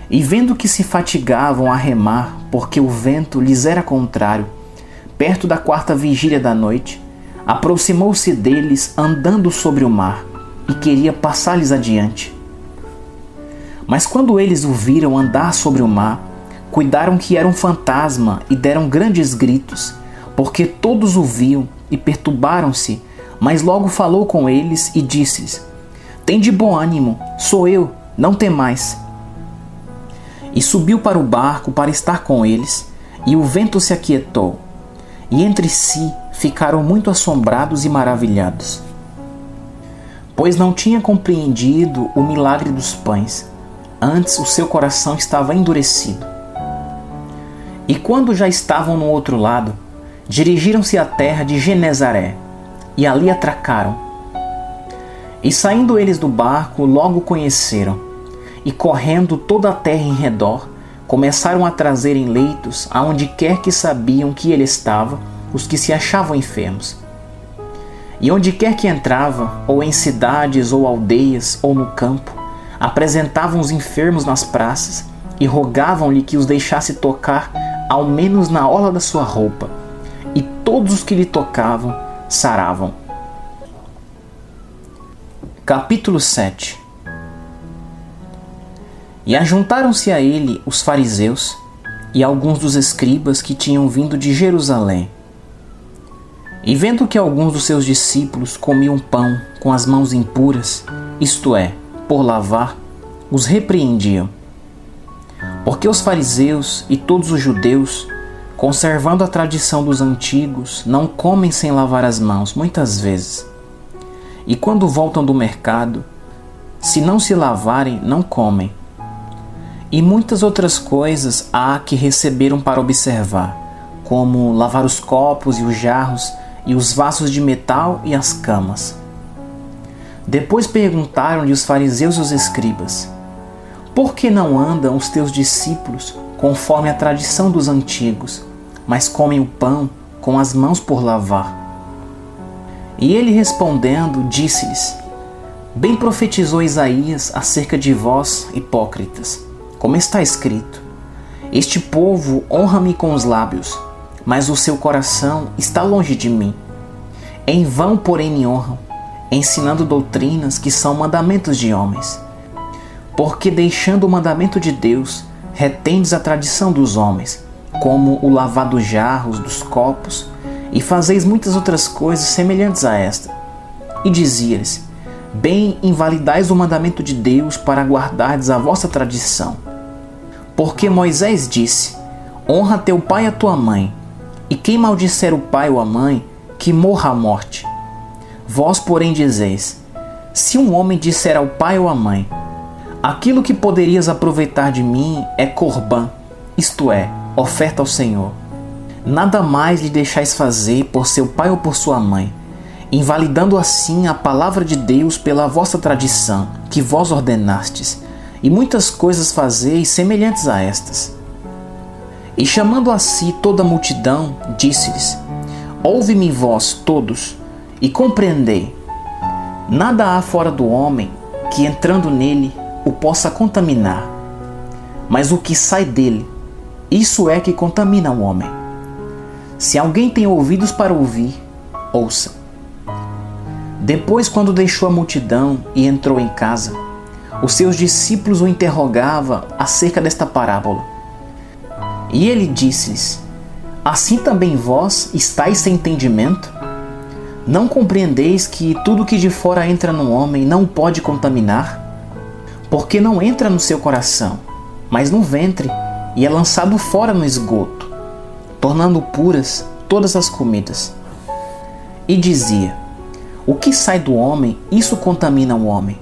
E vendo que se fatigavam a remar, porque o vento lhes era contrário, perto da 4ª vigília da noite, aproximou-se deles andando sobre o mar, e queria passar-lhes adiante. Mas quando eles o viram andar sobre o mar, cuidaram que era um fantasma e deram grandes gritos, porque todos o viam e perturbaram-se, mas logo falou com eles e disse-lhes: Tende bom ânimo, sou eu, não temais. E subiu para o barco para estar com eles, e o vento se aquietou, e entre si ficaram muito assombrados e maravilhados, pois não tinha compreendido o milagre dos pães, antes o seu coração estava endurecido. E quando já estavam no outro lado, dirigiram-se à terra de Genezaré, e ali atracaram. E saindo eles do barco, logo conheceram, e correndo toda a terra em redor, começaram a trazer em leitos, aonde quer que sabiam que ele estava, os que se achavam enfermos. E onde quer que entrava, ou em cidades, ou aldeias, ou no campo, apresentavam os enfermos nas praças, e rogavam-lhe que os deixasse tocar, ao menos na orla da sua roupa, e todos os que lhe tocavam saravam. Capítulo 7. E ajuntaram-se a ele os fariseus e alguns dos escribas que tinham vindo de Jerusalém. E vendo que alguns dos seus discípulos comiam pão com as mãos impuras, isto é, por lavar, os repreendiam. Porque os fariseus e todos os judeus, conservando a tradição dos antigos, não comem sem lavar as mãos, muitas vezes. E quando voltam do mercado, se não se lavarem, não comem. E muitas outras coisas há que receberam para observar, como lavar os copos e os jarros e os vasos de metal e as camas. Depois perguntaram-lhe os fariseus e os escribas: por que não andam os teus discípulos conforme a tradição dos antigos, mas comem o pão com as mãos por lavar? E ele respondendo, disse-lhes: bem profetizou Isaías acerca de vós, hipócritas, como está escrito: este povo honra-me com os lábios, mas o seu coração está longe de mim. Em vão, porém, me honram, ensinando doutrinas que são mandamentos de homens. Porque deixando o mandamento de Deus, retendes a tradição dos homens, como o lavar dos jarros, dos copos, e fazeis muitas outras coisas semelhantes a esta. E dizia-lhes: bem invalidais o mandamento de Deus para guardardes a vossa tradição. Porque Moisés disse: honra teu pai e a tua mãe, e quem maldisser o pai ou a mãe, que morra a morte. Vós, porém, dizeis: se um homem disser ao pai ou à mãe: aquilo que poderias aproveitar de mim é corbã, isto é, oferta ao Senhor, nada mais lhe deixais fazer por seu pai ou por sua mãe, invalidando assim a palavra de Deus pela vossa tradição, que vós ordenastes, e muitas coisas fazeis semelhantes a estas. E chamando a si toda a multidão, disse-lhes: ouve-me vós todos, e compreendei. Nada há fora do homem que, entrando nele, o possa contaminar, mas o que sai dele, isso é que contamina o homem. Se alguém tem ouvidos para ouvir, ouça. Depois, quando deixou a multidão e entrou em casa, os seus discípulos o interrogavam acerca desta parábola. E ele disse-lhes: assim também vós estáis sem entendimento? Não compreendeis que tudo que de fora entra no homem não o pode contaminar? Porque não entra no seu coração, mas no ventre, e é lançado fora no esgoto, tornando puras todas as comidas. E dizia: o que sai do homem, isso contamina o homem.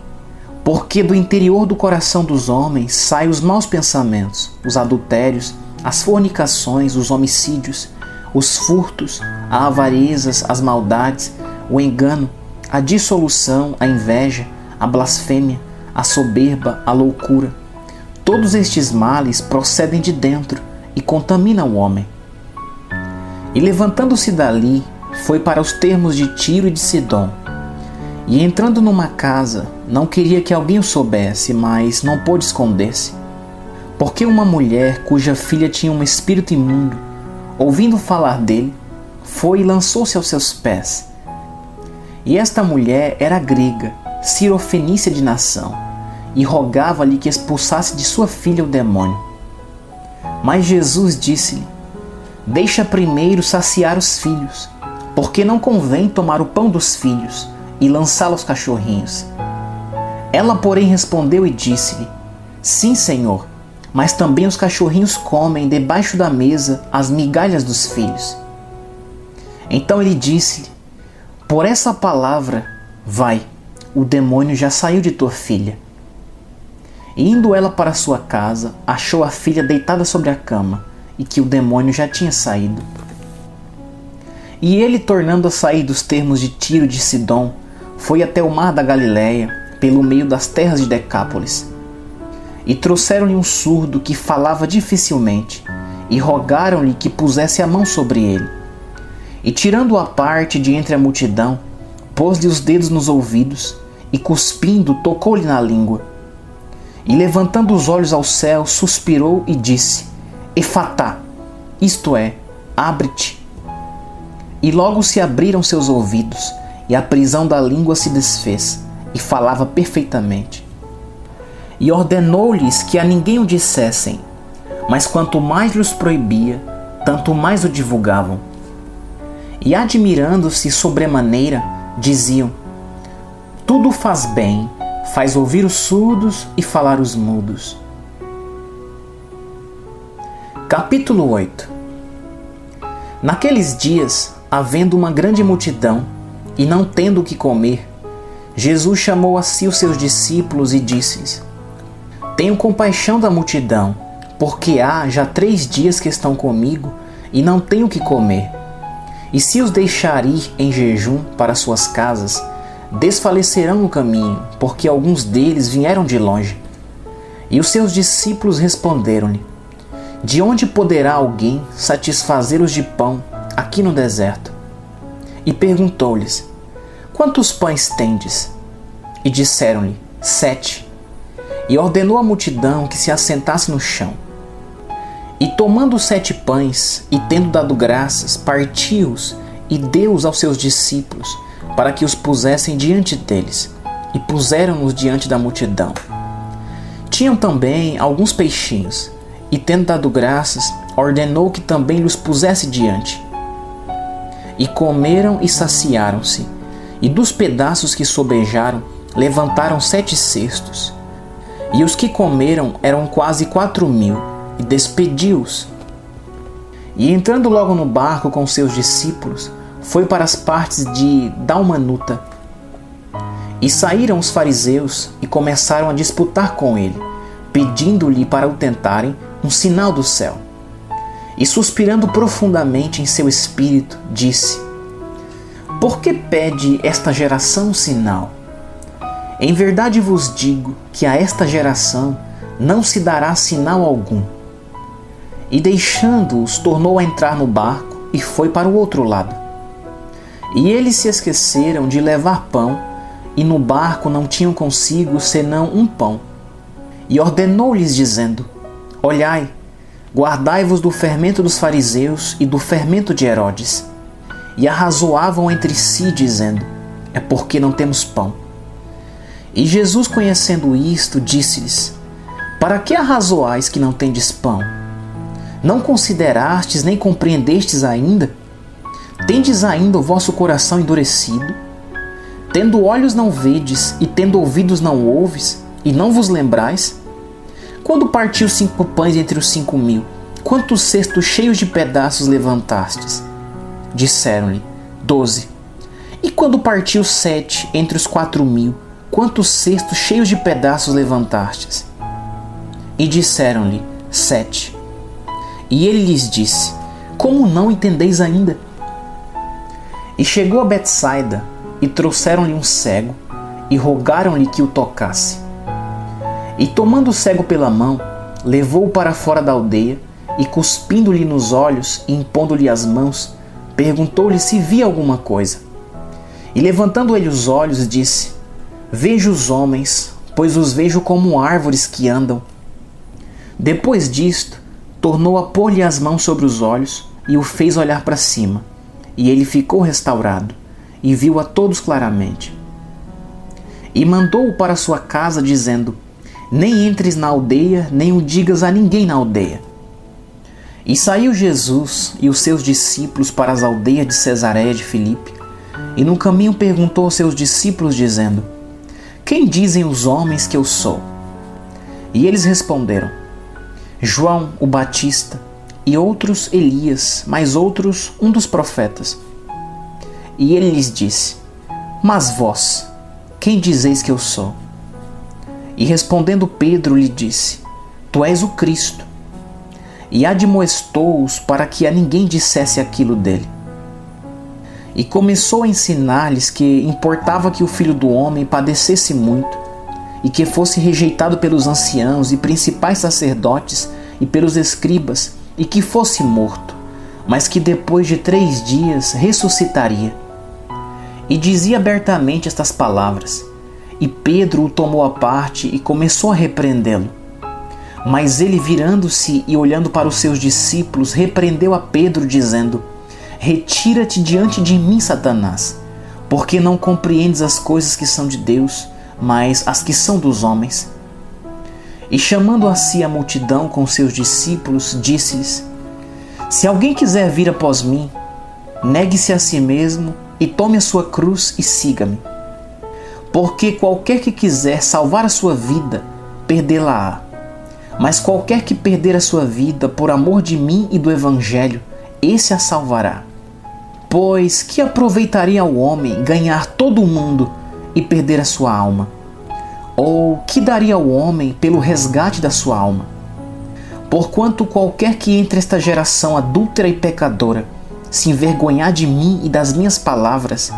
Porque do interior do coração dos homens saem os maus pensamentos, os adultérios, as fornicações, os homicídios, os furtos, as avarezas, as maldades, o engano, a dissolução, a inveja, a blasfêmia, a soberba, a loucura. Todos estes males procedem de dentro e contaminam o homem. E levantando-se dali, foi para os termos de Tiro e de Sidom. E entrando numa casa, não queria que alguém o soubesse, mas não pôde esconder-se. Porque uma mulher cuja filha tinha um espírito imundo, ouvindo falar dele, foi e lançou-se aos seus pés. E esta mulher era grega, cirofenícia de nação, e rogava-lhe que expulsasse de sua filha o demônio. Mas Jesus disse-lhe: deixa primeiro saciar os filhos, porque não convém tomar o pão dos filhos e lançá-lo aos cachorrinhos. Ela, porém, respondeu e disse-lhe: sim, Senhor, mas também os cachorrinhos comem debaixo da mesa as migalhas dos filhos. Então ele disse-lhe: por essa palavra, vai, o demônio já saiu de tua filha. E indo ela para sua casa, achou a filha deitada sobre a cama, e que o demônio já tinha saído. E ele, tornando a sair dos termos de Tiro e de Sidom, foi até o mar da Galileia, pelo meio das terras de Decápolis. E trouxeram-lhe um surdo que falava dificilmente, e rogaram-lhe que pusesse a mão sobre ele. E tirando-o à parte de entre a multidão, pôs-lhe os dedos nos ouvidos, e cuspindo, tocou-lhe na língua. E levantando os olhos ao céu, suspirou e disse: Efatá, isto é, abre-te. E logo se abriram seus ouvidos, e a prisão da língua se desfez, e falava perfeitamente. E ordenou-lhes que a ninguém o dissessem, mas quanto mais lhes proibia, tanto mais o divulgavam. E admirando-se sobremaneira, diziam: tudo faz bem, faz ouvir os surdos e falar os mudos. Capítulo 8. Naqueles dias, havendo uma grande multidão, e não tendo o que comer, Jesus chamou a si os seus discípulos e disse-lhes: Tenho compaixão da multidão, porque há já 3 dias que estão comigo e não tenho o que comer. E se os deixar ir em jejum para suas casas, desfalecerão no caminho, porque alguns deles vieram de longe. E os seus discípulos responderam-lhe: De onde poderá alguém satisfazê-los de pão aqui no deserto? E perguntou-lhes: Quantos pães tendes? E disseram-lhe: 7. E ordenou à multidão que se assentasse no chão. E tomando os 7 pães, e tendo dado graças, partiu-os e deu-os aos seus discípulos, para que os pusessem diante deles. E puseram-nos diante da multidão. Tinham também alguns peixinhos, e tendo dado graças, ordenou que também lhes pusesse diante. E comeram e saciaram-se, e dos pedaços que sobejaram, levantaram 7 cestos. E os que comeram eram quase 4.000, e despediu-os. E entrando logo no barco com seus discípulos, foi para as partes de Dalmanuta. E saíram os fariseus e começaram a disputar com ele, pedindo-lhe para o tentarem um sinal do céu. E suspirando profundamente em seu espírito, disse: Por que pede esta geração um sinal? Em verdade vos digo que a esta geração não se dará sinal algum. E deixando-os, tornou a entrar no barco e foi para o outro lado. E eles se esqueceram de levar pão, e no barco não tinham consigo senão um pão. E ordenou-lhes, dizendo: Olhai, guardai-vos do fermento dos fariseus e do fermento de Herodes. E arrazoavam entre si, dizendo: É porque não temos pão. E Jesus, conhecendo isto, disse-lhes: Para que arrazoais que não tendes pão? Não considerastes nem compreendestes ainda? Tendes ainda o vosso coração endurecido? Tendo olhos não vedes, e tendo ouvidos não ouves, e não vos lembrais? Quando partiu 5 pães entre os 5.000, quantos cestos cheios de pedaços levantastes? Disseram-lhe: 12. E quando partiu 7 entre os 4.000, quantos cestos cheios de pedaços levantastes? E disseram-lhe: 7. E ele lhes disse: Como não entendeis ainda? E chegou a Betsaida, e trouxeram-lhe um cego, e rogaram-lhe que o tocasse. E tomando o cego pela mão, levou-o para fora da aldeia, e cuspindo-lhe nos olhos e impondo-lhe as mãos, perguntou-lhe se via alguma coisa. E levantando ele os olhos, disse: Vejo os homens, pois os vejo como árvores que andam. Depois disto, tornou a pôr-lhe as mãos sobre os olhos e o fez olhar para cima. E ele ficou restaurado, e viu a todos claramente. E mandou-o para sua casa, dizendo: Nem entres na aldeia, nem o digas a ninguém na aldeia. E saiu Jesus e os seus discípulos para as aldeias de Cesareia de Filipe, e no caminho perguntou aos seus discípulos, dizendo: Quem dizem os homens que eu sou? E eles responderam: João o Batista, e outros Elias, mas outros um dos profetas. E ele lhes disse: Mas vós, quem dizeis que eu sou? E respondendo Pedro lhe disse: Tu és o Cristo. E admoestou-os para que a ninguém dissesse aquilo dele. E começou a ensinar-lhes que importava que o Filho do Homem padecesse muito, e que fosse rejeitado pelos anciãos e principais sacerdotes e pelos escribas, e que fosse morto, mas que depois de 3 dias ressuscitaria. E dizia abertamente estas palavras. E Pedro o tomou à parte e começou a repreendê-lo. Mas ele, virando-se e olhando para os seus discípulos, repreendeu a Pedro, dizendo: Retira-te diante de mim, Satanás, porque não compreendes as coisas que são de Deus, mas as que são dos homens. E chamando a si a multidão com seus discípulos, disse-lhes: Se alguém quiser vir após mim, negue-se a si mesmo e tome a sua cruz e siga-me. Porque qualquer que quiser salvar a sua vida, perdê-la-á. Mas qualquer que perder a sua vida por amor de mim e do Evangelho, esse a salvará. Pois que aproveitaria ao homem ganhar todo o mundo e perder a sua alma? Ou que daria ao homem pelo resgate da sua alma? Porquanto qualquer que entre esta geração adúltera e pecadora se envergonhar de mim e das minhas palavras,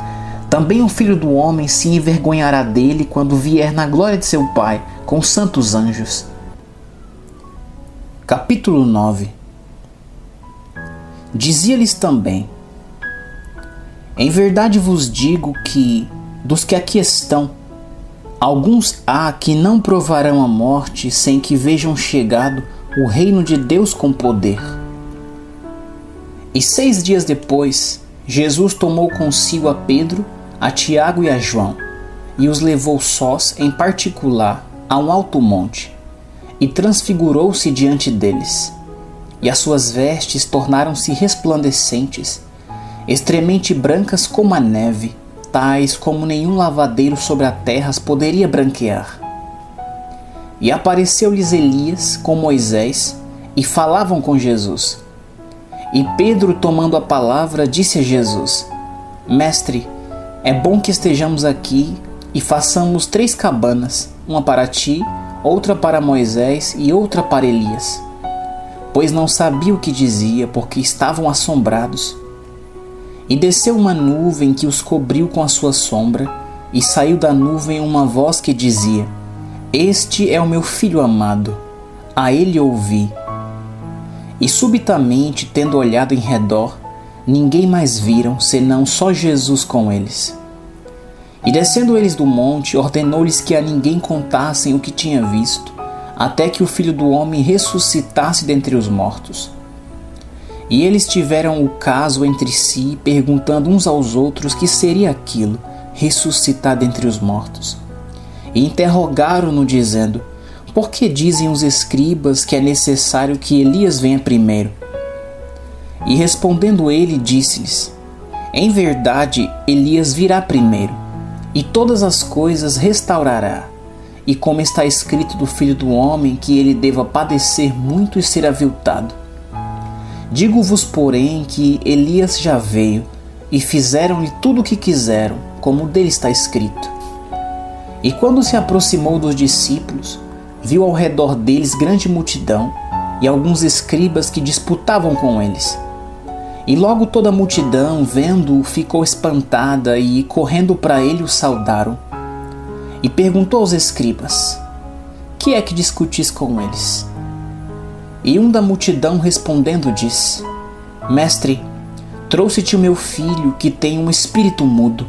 também o Filho do Homem se envergonhará dele quando vier na glória de seu Pai com os santos anjos. Capítulo 9. Dizia-lhes também: em verdade vos digo que, dos que aqui estão, alguns há que não provarão a morte sem que vejam chegado o reino de Deus com poder. E 6 dias depois, Jesus tomou consigo a Pedro, a Tiago e a João, e os levou sós, em particular, a um alto monte, e transfigurou-se diante deles. E as suas vestes tornaram-se resplandecentes, extremamente brancas como a neve, tais como nenhum lavadeiro sobre a terra as poderia branquear. E apareceu-lhes Elias com Moisés, e falavam com Jesus. E Pedro, tomando a palavra, disse a Jesus: Mestre, é bom que estejamos aqui e façamos 3 cabanas, uma para ti, outra para Moisés e outra para Elias. Pois não sabia o que dizia, porque estavam assombrados. E desceu uma nuvem que os cobriu com a sua sombra, e saiu da nuvem uma voz que dizia: Este é o meu filho amado, a ele ouvi. E subitamente, tendo olhado em redor, ninguém mais viram, senão só Jesus com eles. E descendo eles do monte, ordenou-lhes que a ninguém contassem o que tinha visto, até que o Filho do Homem ressuscitasse dentre os mortos. E eles tiveram o caso entre si, perguntando uns aos outros que seria aquilo, ressuscitar dentre os mortos. E interrogaram-no, dizendo: Por que dizem os escribas que é necessário que Elias venha primeiro? E respondendo ele, disse-lhes: Em verdade, Elias virá primeiro, e todas as coisas restaurará. E como está escrito do Filho do Homem, que ele deva padecer muito e ser aviltado. Digo-vos, porém, que Elias já veio, e fizeram-lhe tudo o que quiseram, como dele está escrito. E quando se aproximou dos discípulos, viu ao redor deles grande multidão, e alguns escribas que disputavam com eles. E logo toda a multidão, vendo-o, ficou espantada, e correndo para ele o saudaram. E perguntou aos escribas: Que é que discutis com eles? E um da multidão respondendo disse: Mestre, trouxe-te o meu filho, que tem um espírito mudo.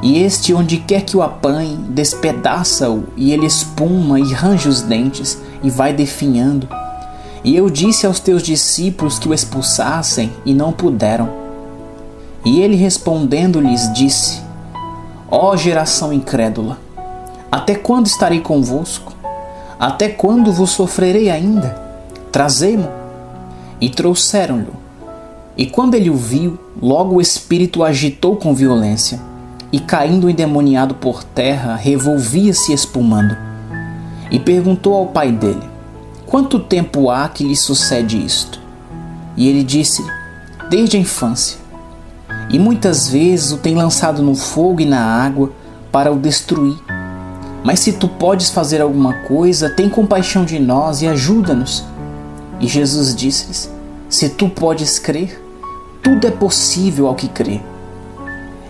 E este, onde quer que o apanhe, despedaça-o, e ele espuma e range os dentes, e vai definhando. E eu disse aos teus discípulos que o expulsassem, e não puderam. E ele respondendo-lhes disse: Ó geração incrédula, até quando estarei convosco? Até quando vos sofrerei ainda? Trazei-mo. E trouxeram-lhe. E quando ele o viu, logo o espírito o agitou com violência, e caindo endemoniado por terra, revolvia-se espumando. E perguntou ao pai dele: Quanto tempo há que lhe sucede isto? E ele disse: Desde a infância. E muitas vezes o tem lançado no fogo e na água para o destruir. Mas se tu podes fazer alguma coisa, tem compaixão de nós e ajuda-nos. E Jesus disse-lhes: Se tu podes crer, tudo é possível ao que crê.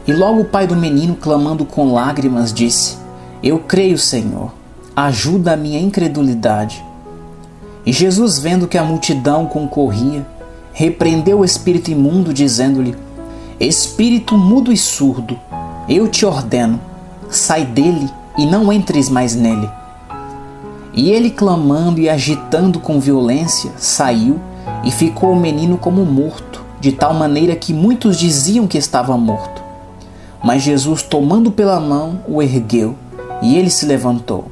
E logo o pai do menino, clamando com lágrimas, disse: Eu creio, Senhor, ajuda a minha incredulidade. E Jesus, vendo que a multidão concorria, repreendeu o espírito imundo, dizendo-lhe: Espírito mudo e surdo, eu te ordeno, sai dele e não entres mais nele. E ele, clamando e agitando com violência, saiu, e ficou o menino como morto, de tal maneira que muitos diziam que estava morto. Mas Jesus, tomando pela mão, o ergueu, e ele se levantou.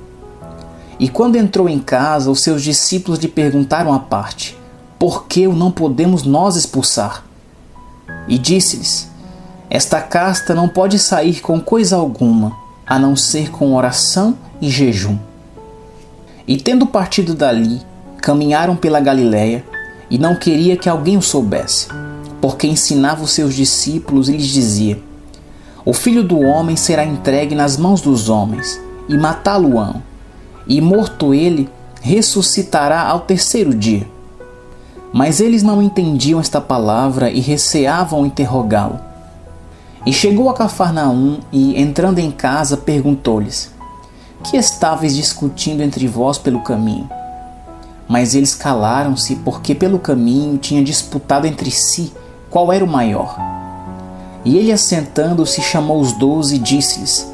E quando entrou em casa, os seus discípulos lhe perguntaram à parte: Por que o não podemos nós expulsar? E disse-lhes: Esta casta não pode sair com coisa alguma, a não ser com oração e jejum. E tendo partido dali, caminharam pela Galiléia, e não queria que alguém o soubesse, porque ensinava os seus discípulos e lhes dizia: o Filho do Homem será entregue nas mãos dos homens, e matá-lo-ão, e morto ele, ressuscitará ao terceiro dia. Mas eles não entendiam esta palavra e receavam interrogá-lo. E chegou a Cafarnaum e, entrando em casa, perguntou-lhes: que estáveis discutindo entre vós pelo caminho? Mas eles calaram-se, porque pelo caminho tinham disputado entre si qual era o maior. E ele, assentando-se, chamou os 12 e disse-lhes: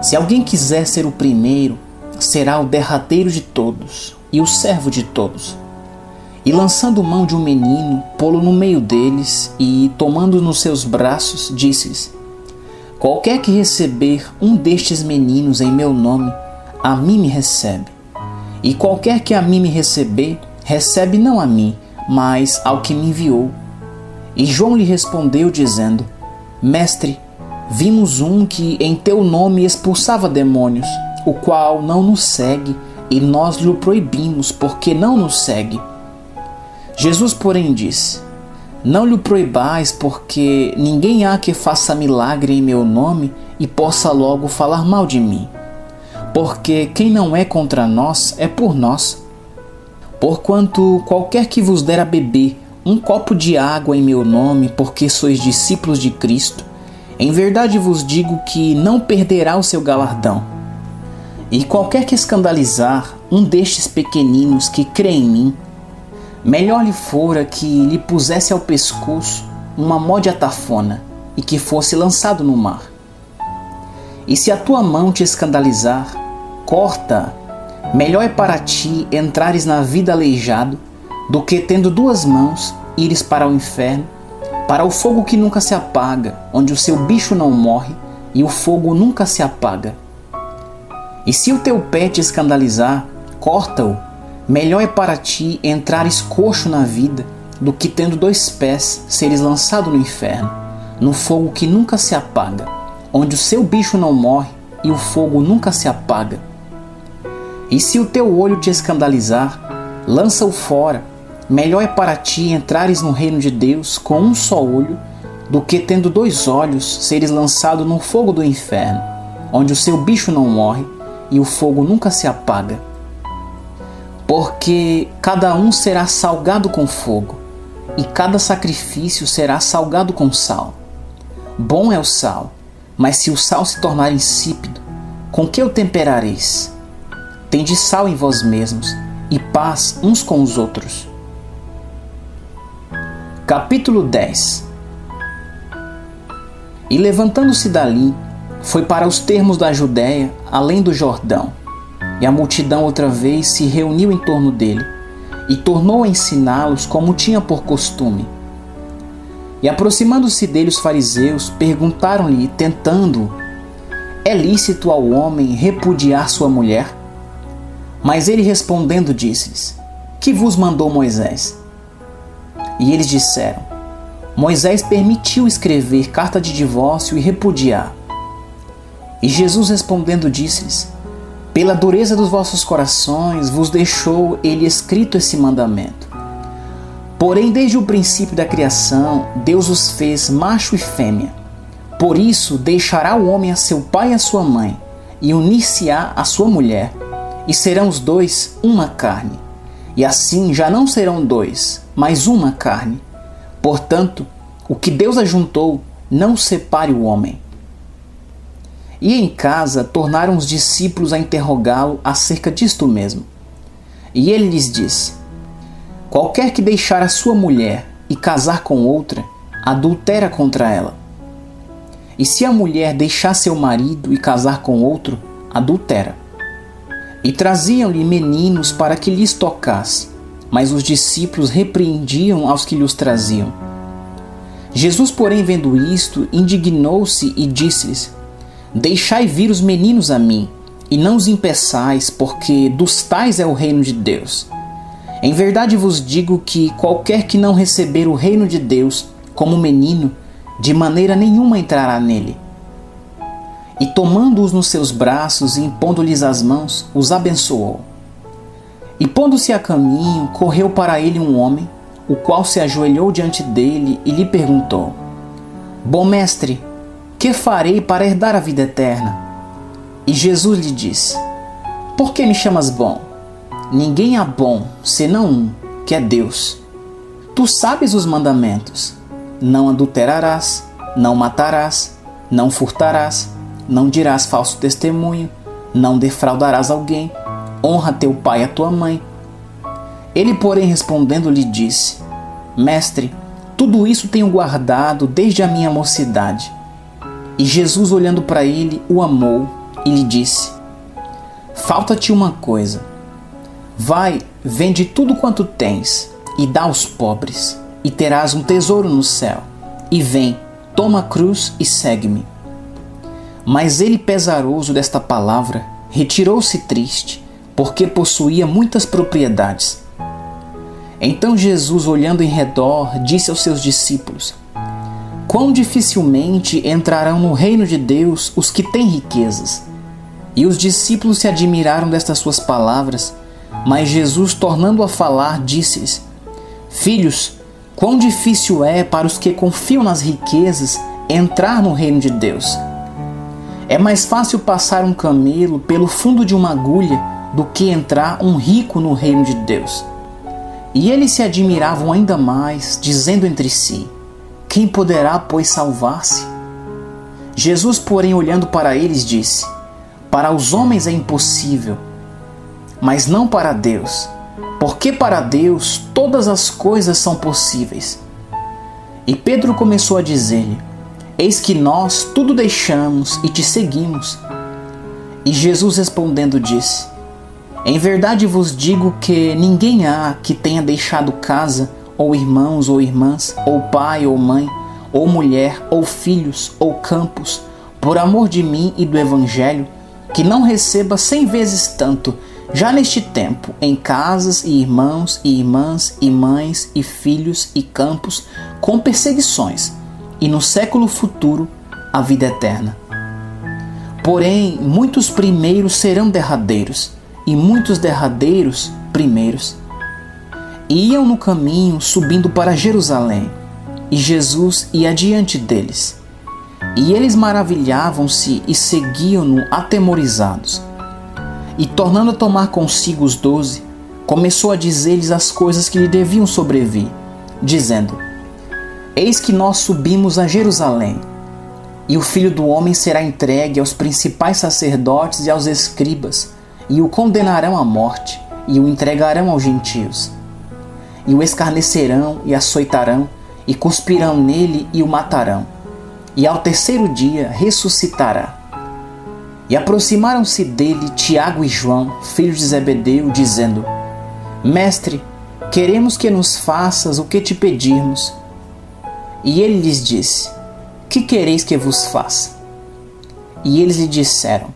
se alguém quiser ser o primeiro, será o derradeiro de todos e o servo de todos. E lançando mão de um menino, pô-lo no meio deles e, tomando-o nos seus braços, disse-lhes: qualquer que receber um destes meninos em meu nome, a mim me recebe. E qualquer que a mim me receber, recebe não a mim, mas ao que me enviou. E João lhe respondeu, dizendo: Mestre, vimos um que em teu nome expulsava demônios, o qual não nos segue, e nós lhe proibimos, porque não nos segue. Jesus, porém, disse: não lhe proibais, porque ninguém há que faça milagre em meu nome e possa logo falar mal de mim. Porque quem não é contra nós é por nós. Porquanto qualquer que vos der a beber um copo de água em meu nome, porque sois discípulos de Cristo, em verdade vos digo que não perderá o seu galardão. E qualquer que escandalizar um destes pequeninos que crê em mim, melhor lhe fora que lhe pusesse ao pescoço uma mó de atafona e que fosse lançado no mar. E se a tua mão te escandalizar, corta-a. Melhor é para ti entrares na vida aleijado, do que tendo 2 mãos, ires para o inferno, para o fogo que nunca se apaga, onde o seu bicho não morre e o fogo nunca se apaga. E se o teu pé te escandalizar, corta-o. Melhor é para ti entrares coxo na vida, do que tendo 2 pés, seres lançado no inferno, no fogo que nunca se apaga, onde o seu bicho não morre e o fogo nunca se apaga. E se o teu olho te escandalizar, lança-o fora. Melhor é para ti entrares no reino de Deus com um só olho, do que tendo 2 olhos, seres lançado no fogo do inferno, onde o seu bicho não morre e o fogo nunca se apaga. Porque cada um será salgado com fogo, e cada sacrifício será salgado com sal. Bom é o sal, mas se o sal se tornar insípido, com que o temperareis? Tende sal em vós mesmos, e paz uns com os outros. Capítulo 10. E levantando-se dali, foi para os termos da Judéia, além do Jordão. E a multidão outra vez se reuniu em torno dele, e tornou a ensiná-los como tinha por costume. E aproximando-se dele os fariseus, perguntaram-lhe, tentando-o: é lícito ao homem repudiar sua mulher? Mas ele respondendo disse-lhes: que vos mandou Moisés? E eles disseram: Moisés permitiu escrever carta de divórcio e repudiar. E Jesus respondendo disse-lhes: pela dureza dos vossos corações vos deixou ele escrito esse mandamento. Porém, desde o princípio da criação, Deus os fez macho e fêmea. Por isso, deixará o homem a seu pai e a sua mãe, e unir-se-á à sua mulher, e serão os 2 uma carne. E assim já não serão 2, mas uma carne. Portanto, o que Deus ajuntou, não separe o homem. E em casa tornaram os discípulos a interrogá-lo acerca disto mesmo. E ele lhes disse: qualquer que deixar a sua mulher e casar com outra, adultera contra ela. E se a mulher deixar seu marido e casar com outro, adultera. E traziam-lhe meninos para que lhes tocasse, mas os discípulos repreendiam aos que lhes traziam. Jesus, porém, vendo isto, indignou-se e disse-lhes: deixai vir os meninos a mim, e não os impeçais, porque dos tais é o reino de Deus. Em verdade vos digo que qualquer que não receber o reino de Deus como menino, de maneira nenhuma entrará nele. e tomando-os nos seus braços e impondo-lhes as mãos, os abençoou. E pondo-se a caminho, correu para ele um homem, o qual se ajoelhou diante dele e lhe perguntou: Bom mestre, que farei para herdar a vida eterna? E Jesus lhe disse: Por que me chamas bom? Ninguém há bom, senão um, que é Deus. Tu sabes os mandamentos: não adulterarás, não matarás, não furtarás, não dirás falso testemunho, não defraudarás alguém, honra teu pai e a tua mãe. Ele, porém, respondendo, lhe disse: Mestre, tudo isso tenho guardado desde a minha mocidade. E Jesus, olhando para ele, o amou e lhe disse: Falta-te uma coisa. Vai, vende tudo quanto tens e dá aos pobres, e terás um tesouro no céu. E vem, toma a cruz e segue-me. Mas ele, pesaroso desta palavra, retirou-se triste, porque possuía muitas propriedades. Então Jesus, olhando em redor, disse aos seus discípulos: Quão dificilmente entrarão no reino de Deus os que têm riquezas. E os discípulos se admiraram destas suas palavras, mas Jesus, tornando a falar, disse-lhes: Filhos, quão difícil é para os que confiam nas riquezas entrar no reino de Deus. É mais fácil passar um camelo pelo fundo de uma agulha do que entrar um rico no reino de Deus. E eles se admiravam ainda mais, dizendo entre si: Quem poderá, pois, salvar-se? Jesus, porém, olhando para eles, disse: Para os homens é impossível, mas não para Deus, porque para Deus todas as coisas são possíveis. E Pedro começou a dizer-lhe: Eis que nós tudo deixamos e te seguimos. E Jesus, respondendo, disse: Em verdade vos digo que ninguém há que tenha deixado casa, ou irmãos ou irmãs, ou pai ou mãe, ou mulher, ou filhos, ou campos, por amor de mim e do Evangelho, que não receba 100 vezes tanto, já neste tempo, em casas e irmãos e irmãs e mães e filhos e campos, com perseguições, e no século futuro a vida eterna. Porém, muitos primeiros serão derradeiros, e muitos derradeiros primeiros. E iam no caminho subindo para Jerusalém, e Jesus ia adiante deles. E eles maravilhavam-se e seguiam-no atemorizados. E tornando a tomar consigo os 12, começou a dizer-lhes as coisas que lhe deviam sobrevir, dizendo: Eis que nós subimos a Jerusalém, e o Filho do Homem será entregue aos principais sacerdotes e aos escribas, e o condenarão à morte, e o entregarão aos gentios. E o escarnecerão e açoitarão, e cuspirão nele e o matarão. E ao terceiro dia ressuscitará. E aproximaram-se dele Tiago e João, filhos de Zebedeu, dizendo: Mestre, queremos que nos faças o que te pedirmos. E ele lhes disse: Que quereis que vos faça? E eles lhe disseram: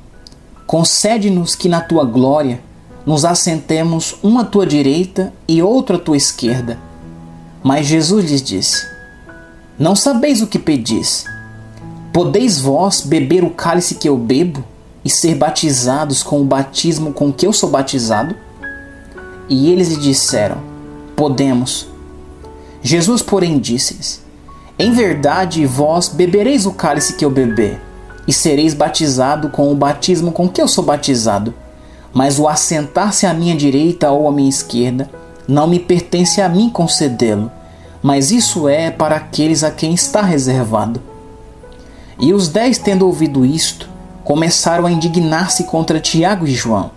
Concede-nos que na tua glória nos assentemos um à tua direita e outro à tua esquerda. Mas Jesus lhes disse: Não sabeis o que pedis. Podeis vós beber o cálice que eu bebo e ser batizados com o batismo com que eu sou batizado? E eles lhe disseram: Podemos. Jesus, porém, disse-lhes: Em verdade, vós bebereis o cálice que eu beber, e sereis batizado com o batismo com que eu sou batizado. Mas o assentar-se à minha direita ou à minha esquerda não me pertence a mim concedê-lo, mas isso é para aqueles a quem está reservado. E os 10, tendo ouvido isto, começaram a indignar-se contra Tiago e João.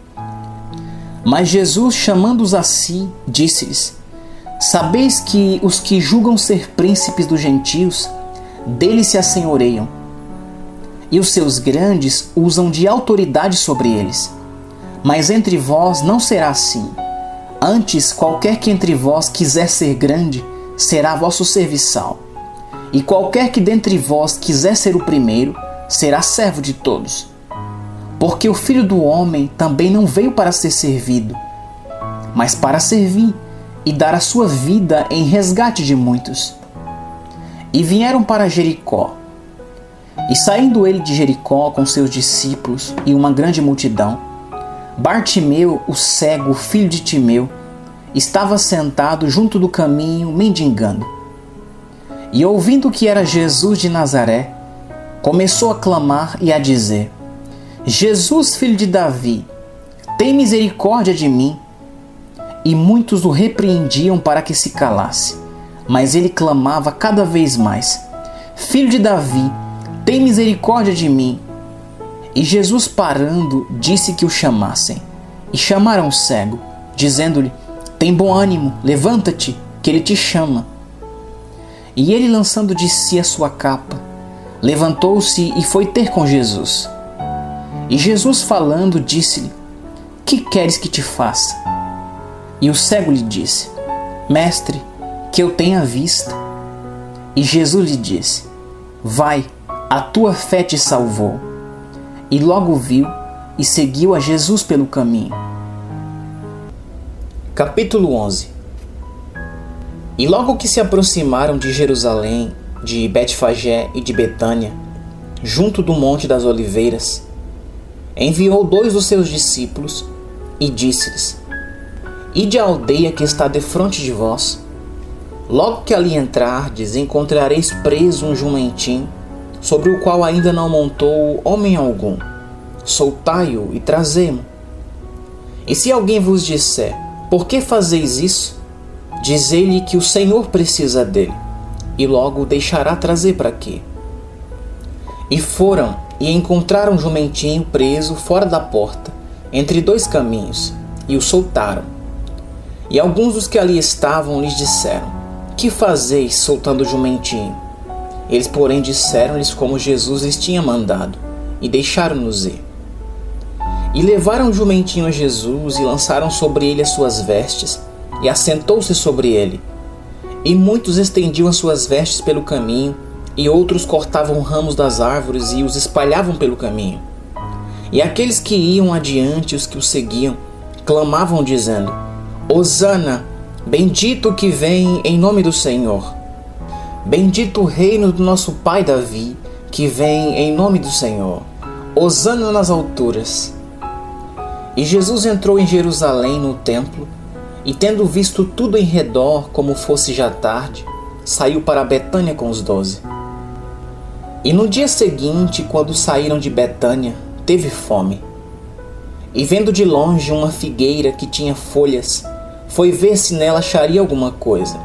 Mas Jesus, chamando-os a si, disse-lhes: Sabeis que os que julgam ser príncipes dos gentios, deles se assenhoreiam, e os seus grandes usam de autoridade sobre eles. Mas entre vós não será assim. Antes, qualquer que entre vós quiser ser grande, será vosso serviçal. E qualquer que dentre vós quiser ser o primeiro, será servo de todos. Porque o Filho do Homem também não veio para ser servido, mas para servir e dar a sua vida em resgate de muitos. E vieram para Jericó. E saindo ele de Jericó com seus discípulos e uma grande multidão, Bartimeu, o cego, filho de Timeu, estava sentado junto do caminho, mendigando. E ouvindo que era Jesus de Nazaré, começou a clamar e a dizer: Jesus, filho de Davi, tem misericórdia de mim. E muitos o repreendiam para que se calasse, mas ele clamava cada vez mais: Filho de Davi, tem misericórdia de mim. E Jesus, parando, disse que o chamassem. E chamaram o cego, dizendo-lhe: Tem bom ânimo, levanta-te, que ele te chama. E ele, lançando de si a sua capa, levantou-se e foi ter com Jesus. E Jesus, falando, disse-lhe: Que queres que te faça? E o cego lhe disse: Mestre, que eu tenha vista. E Jesus lhe disse: Vai, a tua fé te salvou. E logo viu e seguiu a Jesus pelo caminho. Capítulo 11. E logo que se aproximaram de Jerusalém, de Betfagé e de Betânia, junto do Monte das Oliveiras, enviou 2 dos seus discípulos e disse-lhes: Ide à aldeia que está defronte de vós. Logo que ali entrardes, encontrareis preso um jumentinho, sobre o qual ainda não montou homem algum. Soltai-o e trazei-mo. E se alguém vos disser: Por que fazeis isso? Dizei-lhe que o Senhor precisa dele, e logo o deixará trazer para aqui. E foram e encontraram um jumentinho preso fora da porta, entre 2 caminhos, e o soltaram. E alguns dos que ali estavam lhes disseram: Que fazeis soltando o jumentinho? Eles, porém, disseram-lhes como Jesus lhes tinha mandado, e deixaram-nos ir. E levaram o jumentinho a Jesus, e lançaram sobre ele as suas vestes, e assentou-se sobre ele. E muitos estendiam as suas vestes pelo caminho, e outros cortavam ramos das árvores e os espalhavam pelo caminho. E aqueles que iam adiante, os que o seguiam, clamavam dizendo: Hosana, bendito o que vem em nome do Senhor. Bendito o reino do nosso pai Davi, que vem em nome do Senhor. Hosana nas alturas. E Jesus entrou em Jerusalém no templo, e tendo visto tudo em redor, como fosse já tarde, saiu para Betânia com os 12. E no dia seguinte, quando saíram de Betânia, teve fome. E vendo de longe uma figueira que tinha folhas, foi ver se nela acharia alguma coisa.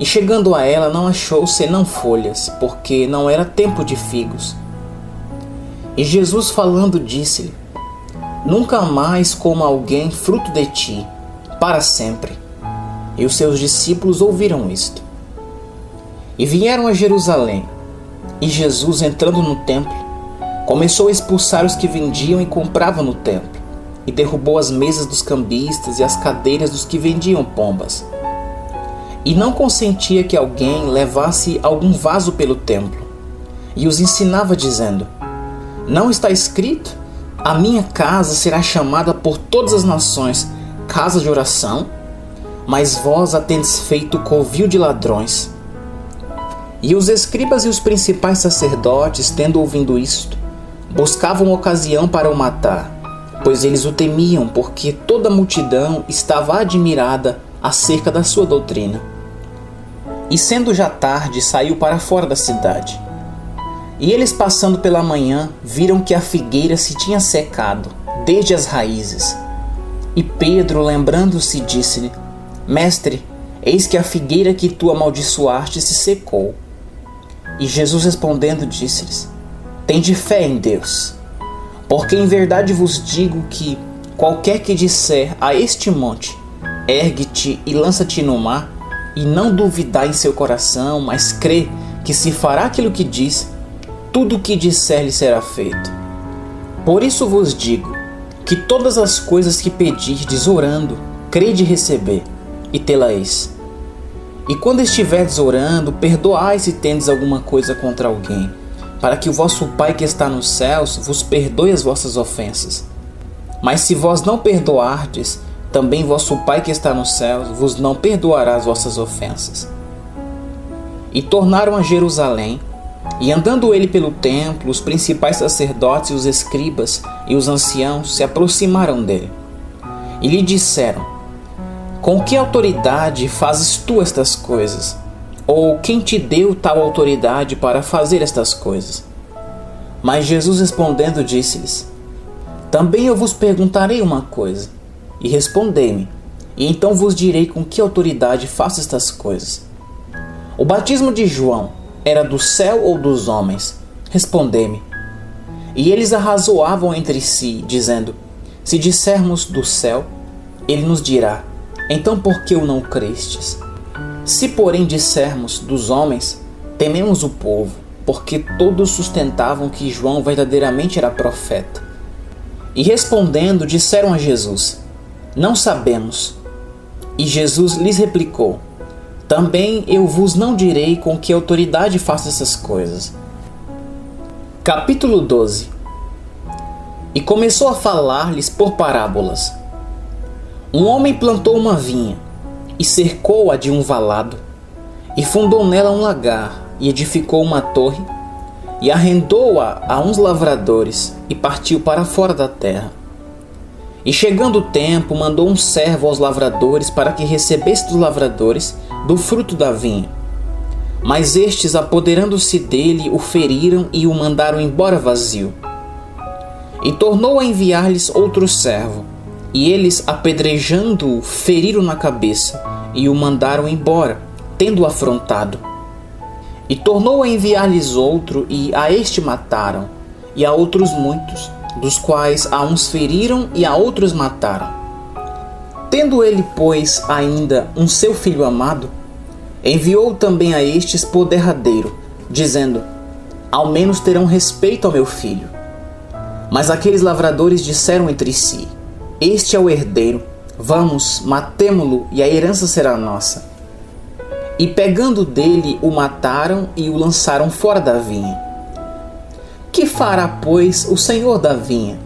E chegando a ela, não achou senão folhas, porque não era tempo de figos. E Jesus, falando, disse-lhe: Nunca mais coma alguém fruto de ti, para sempre. E os seus discípulos ouviram isto. E vieram a Jerusalém. E Jesus, entrando no templo, começou a expulsar os que vendiam e compravam no templo, e derrubou as mesas dos cambistas e as cadeiras dos que vendiam pombas. E não consentia que alguém levasse algum vaso pelo templo. E os ensinava dizendo: Não está escrito: A minha casa será chamada por todas as nações casa de oração? Mas vós a tendes feito covil de ladrões. E os escribas e os principais sacerdotes, tendo ouvido isto, buscavam ocasião para o matar, pois eles o temiam, porque toda a multidão estava admirada acerca da sua doutrina. E sendo já tarde, saiu para fora da cidade. E eles, passando pela manhã, viram que a figueira se tinha secado, desde as raízes. E Pedro, lembrando-se, disse-lhe: Mestre, eis que a figueira que tu amaldiçoaste se secou. E Jesus, respondendo, disse-lhes: Tende fé em Deus. Porque em verdade vos digo que qualquer que disser a este monte: Ergue-te e lança-te no mar, e não duvidar em seu coração, mas crê que se fará aquilo que diz, tudo o que disser lhe será feito. Por isso vos digo, que todas as coisas que pedirdes orando, crede receber, e tê-la-eis. E quando estiverdes orando, perdoai se tendes alguma coisa contra alguém, para que o vosso Pai que está nos céus vos perdoe as vossas ofensas. Mas se vós não perdoardes, também vosso Pai que está nos céus vos não perdoará as vossas ofensas. E tornaram a Jerusalém, E andando ele pelo templo, os principais sacerdotes, os escribas e os anciãos se aproximaram dele e lhe disseram: com que autoridade fazes tu estas coisas? Ou quem te deu tal autoridade para fazer estas coisas? Mas Jesus respondendo disse-lhes: também eu vos perguntarei uma coisa, e respondei-me, e então vos direi com que autoridade faço estas coisas. O batismo de João era do céu ou dos homens? Respondei-me. E eles arrazoavam entre si, dizendo: se dissermos do céu, ele nos dirá: então por que o não crestes? Se porém dissermos dos homens, tememos o povo, porque todos sustentavam que João verdadeiramente era profeta. E respondendo, disseram a Jesus: não sabemos. E Jesus lhes replicou: também eu vos não direi com que autoridade faço essas coisas. Capítulo 12. E começou a falar-lhes por parábolas. Um homem plantou uma vinha, e cercou-a de um valado, e fundou nela um lagar, e edificou uma torre, e arrendou-a a uns lavradores, e partiu para fora da terra. E chegando o tempo, mandou um servo aos lavradores para que recebesse dos lavradores do fruto da vinha. Mas estes, apoderando-se dele, o feriram e o mandaram embora vazio. E tornou a enviar-lhes outro servo, e eles, apedrejando-o, feriram na cabeça, e o mandaram embora, tendo-o afrontado. E tornou a enviar-lhes outro, e a este mataram, e a outros muitos, dos quais a uns feriram e a outros mataram. Tendo ele, pois, ainda um seu filho amado, enviou também a estes por derradeiro, dizendo: ao menos terão respeito ao meu filho. Mas aqueles lavradores disseram entre si: este é o herdeiro, vamos, matemo-lo, e a herança será nossa. E pegando dele, o mataram e o lançaram fora da vinha. Que fará, pois, o senhor da vinha?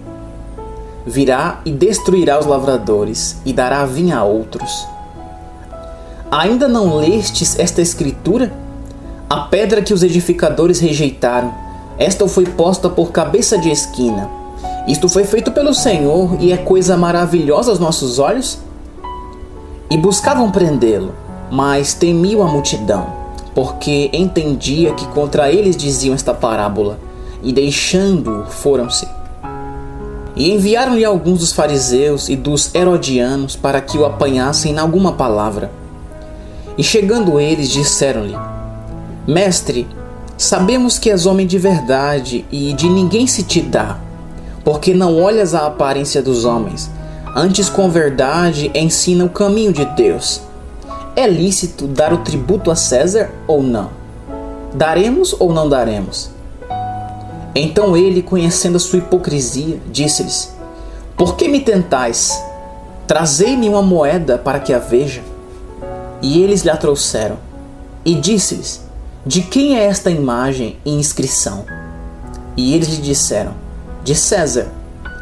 Virá e destruirá os lavradores, e dará a vinha a outros. Ainda não lestes esta escritura? A pedra que os edificadores rejeitaram, esta foi posta por cabeça de esquina. Isto foi feito pelo Senhor, e é coisa maravilhosa aos nossos olhos? E buscavam prendê-lo, mas temiam a multidão, porque entendia que contra eles diziam esta parábola, e deixando-o, foram-se. E enviaram-lhe alguns dos fariseus e dos herodianos para que o apanhassem em alguma palavra. E chegando eles, disseram-lhe: mestre, sabemos que és homem de verdade, e de ninguém se te dá, porque não olhas a aparência dos homens, antes com verdade ensina o caminho de Deus. É lícito dar o tributo a César ou não? Daremos ou não daremos? Então ele, conhecendo a sua hipocrisia, disse-lhes: por que me tentais? Trazei-me uma moeda para que a veja. E eles lhe a trouxeram. E disse-lhes: de quem é esta imagem e inscrição? E eles lhe disseram: de César.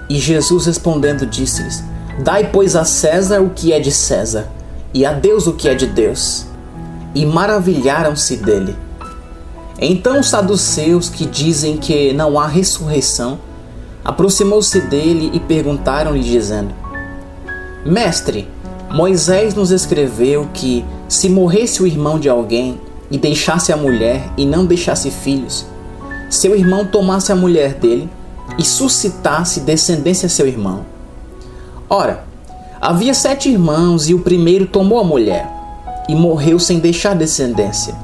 E Jesus respondendo disse-lhes: dai, pois, a César o que é de César, e a Deus o que é de Deus. E maravilharam-se dele. Então os saduceus, que dizem que não há ressurreição, aproximou-se dele e perguntaram-lhe, dizendo: mestre, Moisés nos escreveu que, se morresse o irmão de alguém e deixasse a mulher e não deixasse filhos, seu irmão tomasse a mulher dele e suscitasse descendência a seu irmão. Ora, havia 7 irmãos, e o primeiro tomou a mulher e morreu sem deixar descendência.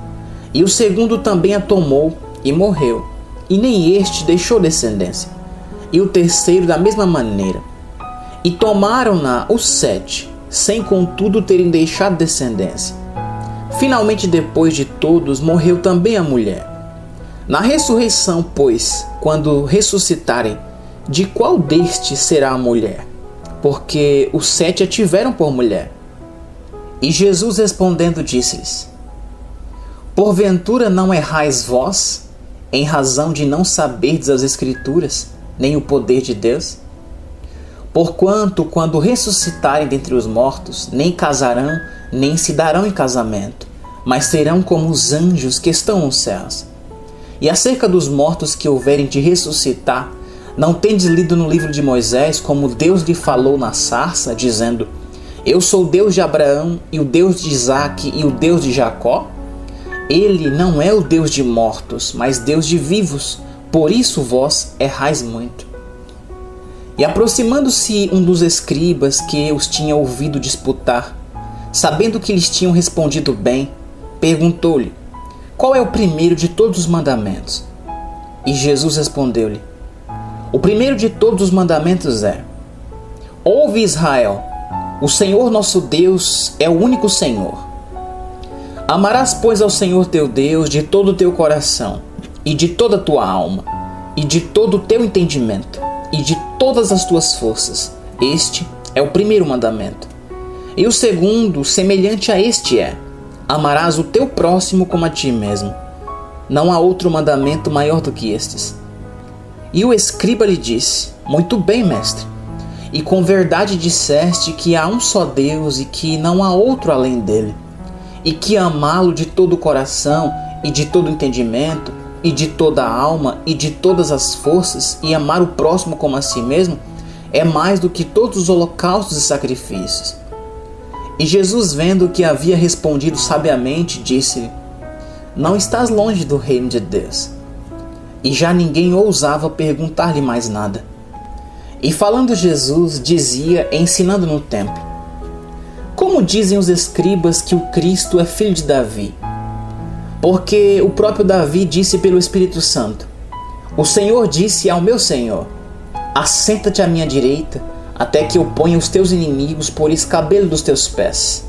E o segundo também a tomou e morreu, e nem este deixou descendência. E o terceiro da mesma maneira. E tomaram-na os 7, sem contudo terem deixado descendência. Finalmente, depois de todos, morreu também a mulher. Na ressurreição, pois, quando ressuscitarem, de qual destes será a mulher? Porque os 7 a tiveram por mulher. E Jesus respondendo disse-lhes: porventura não errais vós, em razão de não saberdes as Escrituras, nem o poder de Deus? Porquanto, quando ressuscitarem dentre os mortos, nem casarão, nem se darão em casamento, mas serão como os anjos que estão nos céus. E acerca dos mortos que houverem de ressuscitar, não tendes lido no livro de Moisés como Deus lhe falou na sarça, dizendo: Eu sou o Deus de Abraão, e o Deus de Isaque, e o Deus de Jacó? Ele não é o Deus de mortos, mas Deus de vivos, por isso vós errais muito. E aproximando-se um dos escribas que os tinha ouvido disputar, sabendo que lhes tinham respondido bem, perguntou-lhe: Qual é o primeiro de todos os mandamentos? E Jesus respondeu-lhe: O primeiro de todos os mandamentos é: Ouve, Israel, o Senhor nosso Deus é o único Senhor. Amarás, pois, ao Senhor teu Deus de todo o teu coração, e de toda a tua alma, e de todo o teu entendimento, e de todas as tuas forças. Este é o primeiro mandamento. E o segundo, semelhante a este, é: Amarás o teu próximo como a ti mesmo. Não há outro mandamento maior do que estes. E o escriba lhe disse: Muito bem, mestre. E com verdade disseste que há um só Deus e que não há outro além dele, e que amá-lo de todo o coração e de todo o entendimento e de toda a alma e de todas as forças, e amar o próximo como a si mesmo, é mais do que todos os holocaustos e sacrifícios. E Jesus, vendo que havia respondido sabiamente, disse-lhe: Não estás longe do reino de Deus. E já ninguém ousava perguntar-lhe mais nada. E falando Jesus, dizia, ensinando no templo: Como dizem os escribas que o Cristo é filho de Davi? Porque o próprio Davi disse pelo Espírito Santo: O Senhor disse ao meu Senhor: Assenta-te à minha direita, até que eu ponha os teus inimigos por escabelo dos teus pés.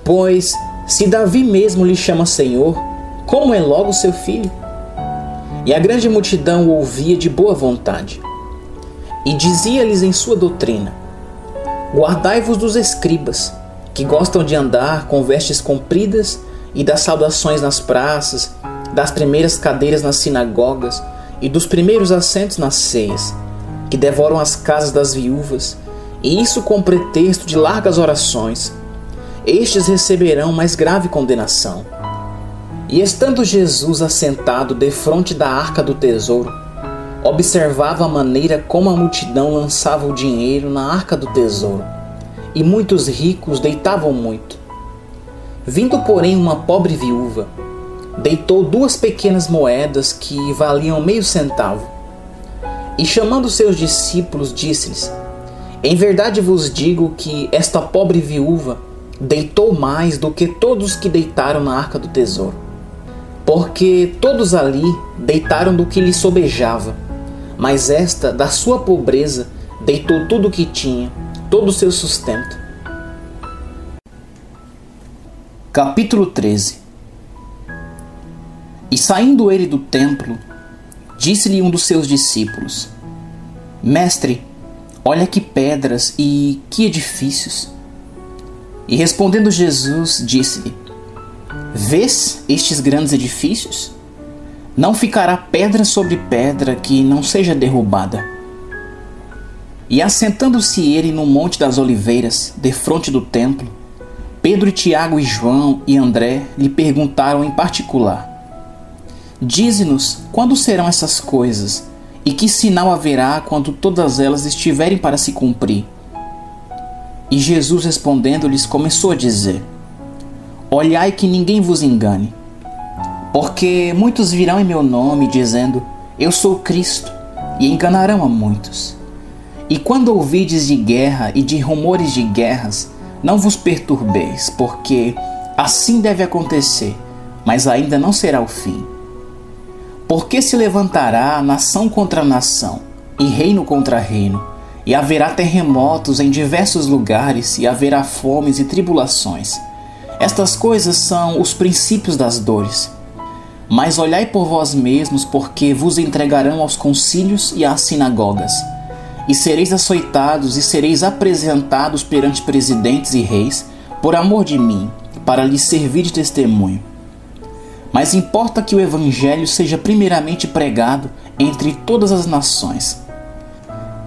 Pois, se Davi mesmo lhe chama Senhor, como é logo seu filho? E a grande multidão o ouvia de boa vontade. E dizia-lhes em sua doutrina: Guardai-vos dos escribas, que gostam de andar com vestes compridas e das saudações nas praças, das primeiras cadeiras nas sinagogas e dos primeiros assentos nas ceias, que devoram as casas das viúvas, e isso com pretexto de largas orações. Estes receberão mais grave condenação. E estando Jesus assentado defronte da arca do tesouro, observava a maneira como a multidão lançava o dinheiro na arca do tesouro, e muitos ricos deitavam muito. Vindo, porém, uma pobre viúva, deitou 2 pequenas moedas que valiam meio centavo. E chamando seus discípulos, disse-lhes: Em verdade vos digo que esta pobre viúva deitou mais do que todos que deitaram na arca do tesouro. Porque todos ali deitaram do que lhe sobejava, mas esta, da sua pobreza, deitou tudo o que tinha, todo o seu sustento. Capítulo 13. E saindo ele do templo, disse-lhe um dos seus discípulos: Mestre, olha que pedras e que edifícios. E respondendo Jesus, disse-lhe: Vês estes grandes edifícios? Não ficará pedra sobre pedra que não seja derrubada. E assentando-se ele no Monte das Oliveiras, defronte do templo, Pedro e Tiago e João e André lhe perguntaram em particular: Dize-nos quando serão essas coisas, e que sinal haverá quando todas elas estiverem para se cumprir? E Jesus, respondendo-lhes, começou a dizer: Olhai que ninguém vos engane, porque muitos virão em meu nome, dizendo: Eu sou Cristo, e enganarão a muitos. E quando ouvides de guerra e de rumores de guerras, não vos perturbeis, porque assim deve acontecer, mas ainda não será o fim. Porque se levantará nação contra nação, e reino contra reino, e haverá terremotos em diversos lugares, e haverá fomes e tribulações. Estas coisas são os princípios das dores. Mas olhai por vós mesmos, porque vos entregarão aos concílios e às sinagogas, e sereis açoitados e sereis apresentados perante presidentes e reis, por amor de mim, para lhes servir de testemunho. Mas importa que o evangelho seja primeiramente pregado entre todas as nações.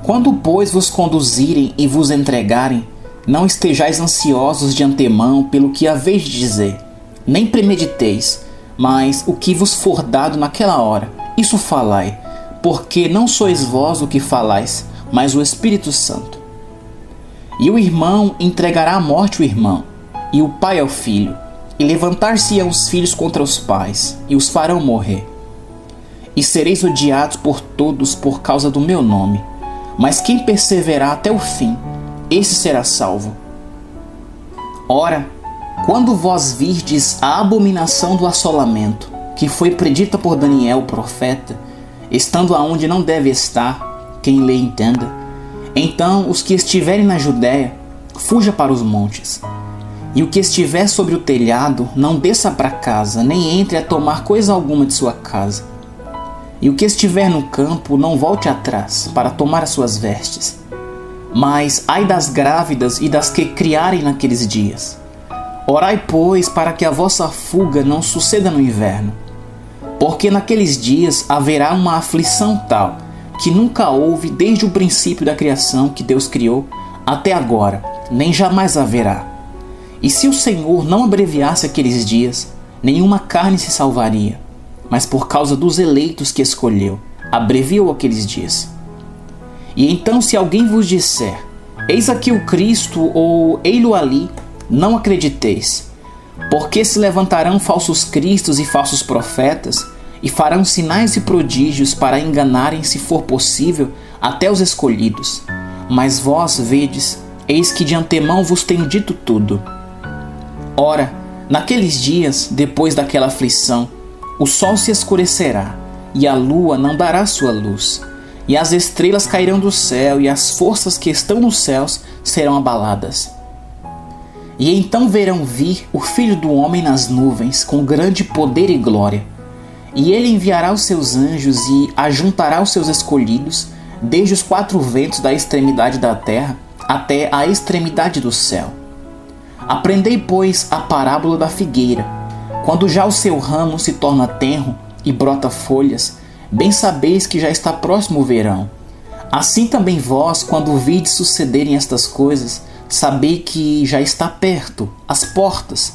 Quando, pois, vos conduzirem e vos entregarem, não estejais ansiosos de antemão pelo que haveis de dizer, nem premediteis, Mas o que vos for dado naquela hora, isso falai, porque não sois vós o que falais, mas o Espírito Santo. E o irmão entregará à morte o irmão, e o pai ao filho, e levantar-se-ão os filhos contra os pais, e os farão morrer. E sereis odiados por todos por causa do meu nome, mas quem perseverar até o fim, esse será salvo. Ora, quando vós virdes a abominação do assolamento, que foi predita por Daniel, profeta, estando aonde não deve estar, quem lê entenda, então os que estiverem na Judéia, fuja para os montes. E o que estiver sobre o telhado, não desça para casa, nem entre a tomar coisa alguma de sua casa. E o que estiver no campo, não volte atrás, para tomar as suas vestes. Mas ai das grávidas e das que criarem naqueles dias. Orai, pois, para que a vossa fuga não suceda no inverno. Porque naqueles dias haverá uma aflição tal, que nunca houve desde o princípio da criação que Deus criou, até agora, nem jamais haverá. E se o Senhor não abreviasse aqueles dias, nenhuma carne se salvaria. Mas por causa dos eleitos que escolheu, abreviou aqueles dias. E então, se alguém vos disser, eis aqui o Cristo, ou ei-lo ali, não acrediteis, porque se levantarão falsos cristos e falsos profetas, e farão sinais e prodígios para enganarem, se for possível, até os escolhidos. Mas vós vedes, eis que de antemão vos tenho dito tudo. Ora, naqueles dias, depois daquela aflição, o sol se escurecerá, e a lua não dará sua luz, e as estrelas cairão do céu, e as forças que estão nos céus serão abaladas. E então verão vir o Filho do Homem nas nuvens, com grande poder e glória. E ele enviará os seus anjos e ajuntará os seus escolhidos, desde os quatro ventos da extremidade da terra até a extremidade do céu. Aprendei, pois, a parábola da figueira. Quando já o seu ramo se torna tenro e brota folhas, bem sabeis que já está próximo o verão. Assim também vós, quando virdes sucederem estas coisas, sabei que já está perto, às portas.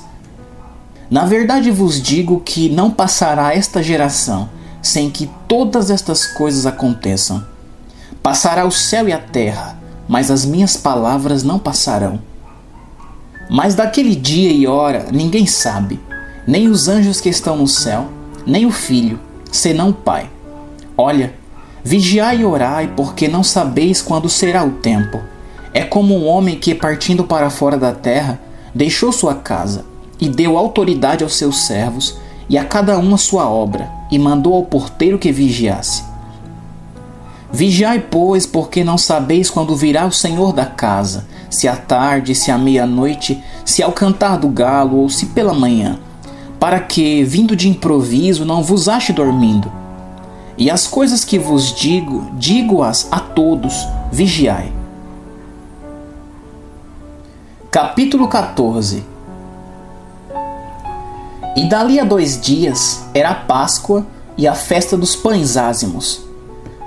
Na verdade vos digo que não passará esta geração sem que todas estas coisas aconteçam. Passará o céu e a terra, mas as minhas palavras não passarão. Mas daquele dia e hora ninguém sabe, nem os anjos que estão no céu, nem o Filho, senão o Pai. Olha, vigiai e orai, porque não sabeis quando será o tempo. É como um homem que, partindo para fora da terra, deixou sua casa, e deu autoridade aos seus servos, e a cada um a sua obra, e mandou ao porteiro que vigiasse. Vigiai, pois, porque não sabeis quando virá o Senhor da casa, se à tarde, se à meia-noite, se ao cantar do galo, ou se pela manhã, para que, vindo de improviso, não vos ache dormindo. E as coisas que vos digo, digo-as a todos, vigiai. Capítulo 14. E dali a 2 dias era a Páscoa e a festa dos pães ázimos.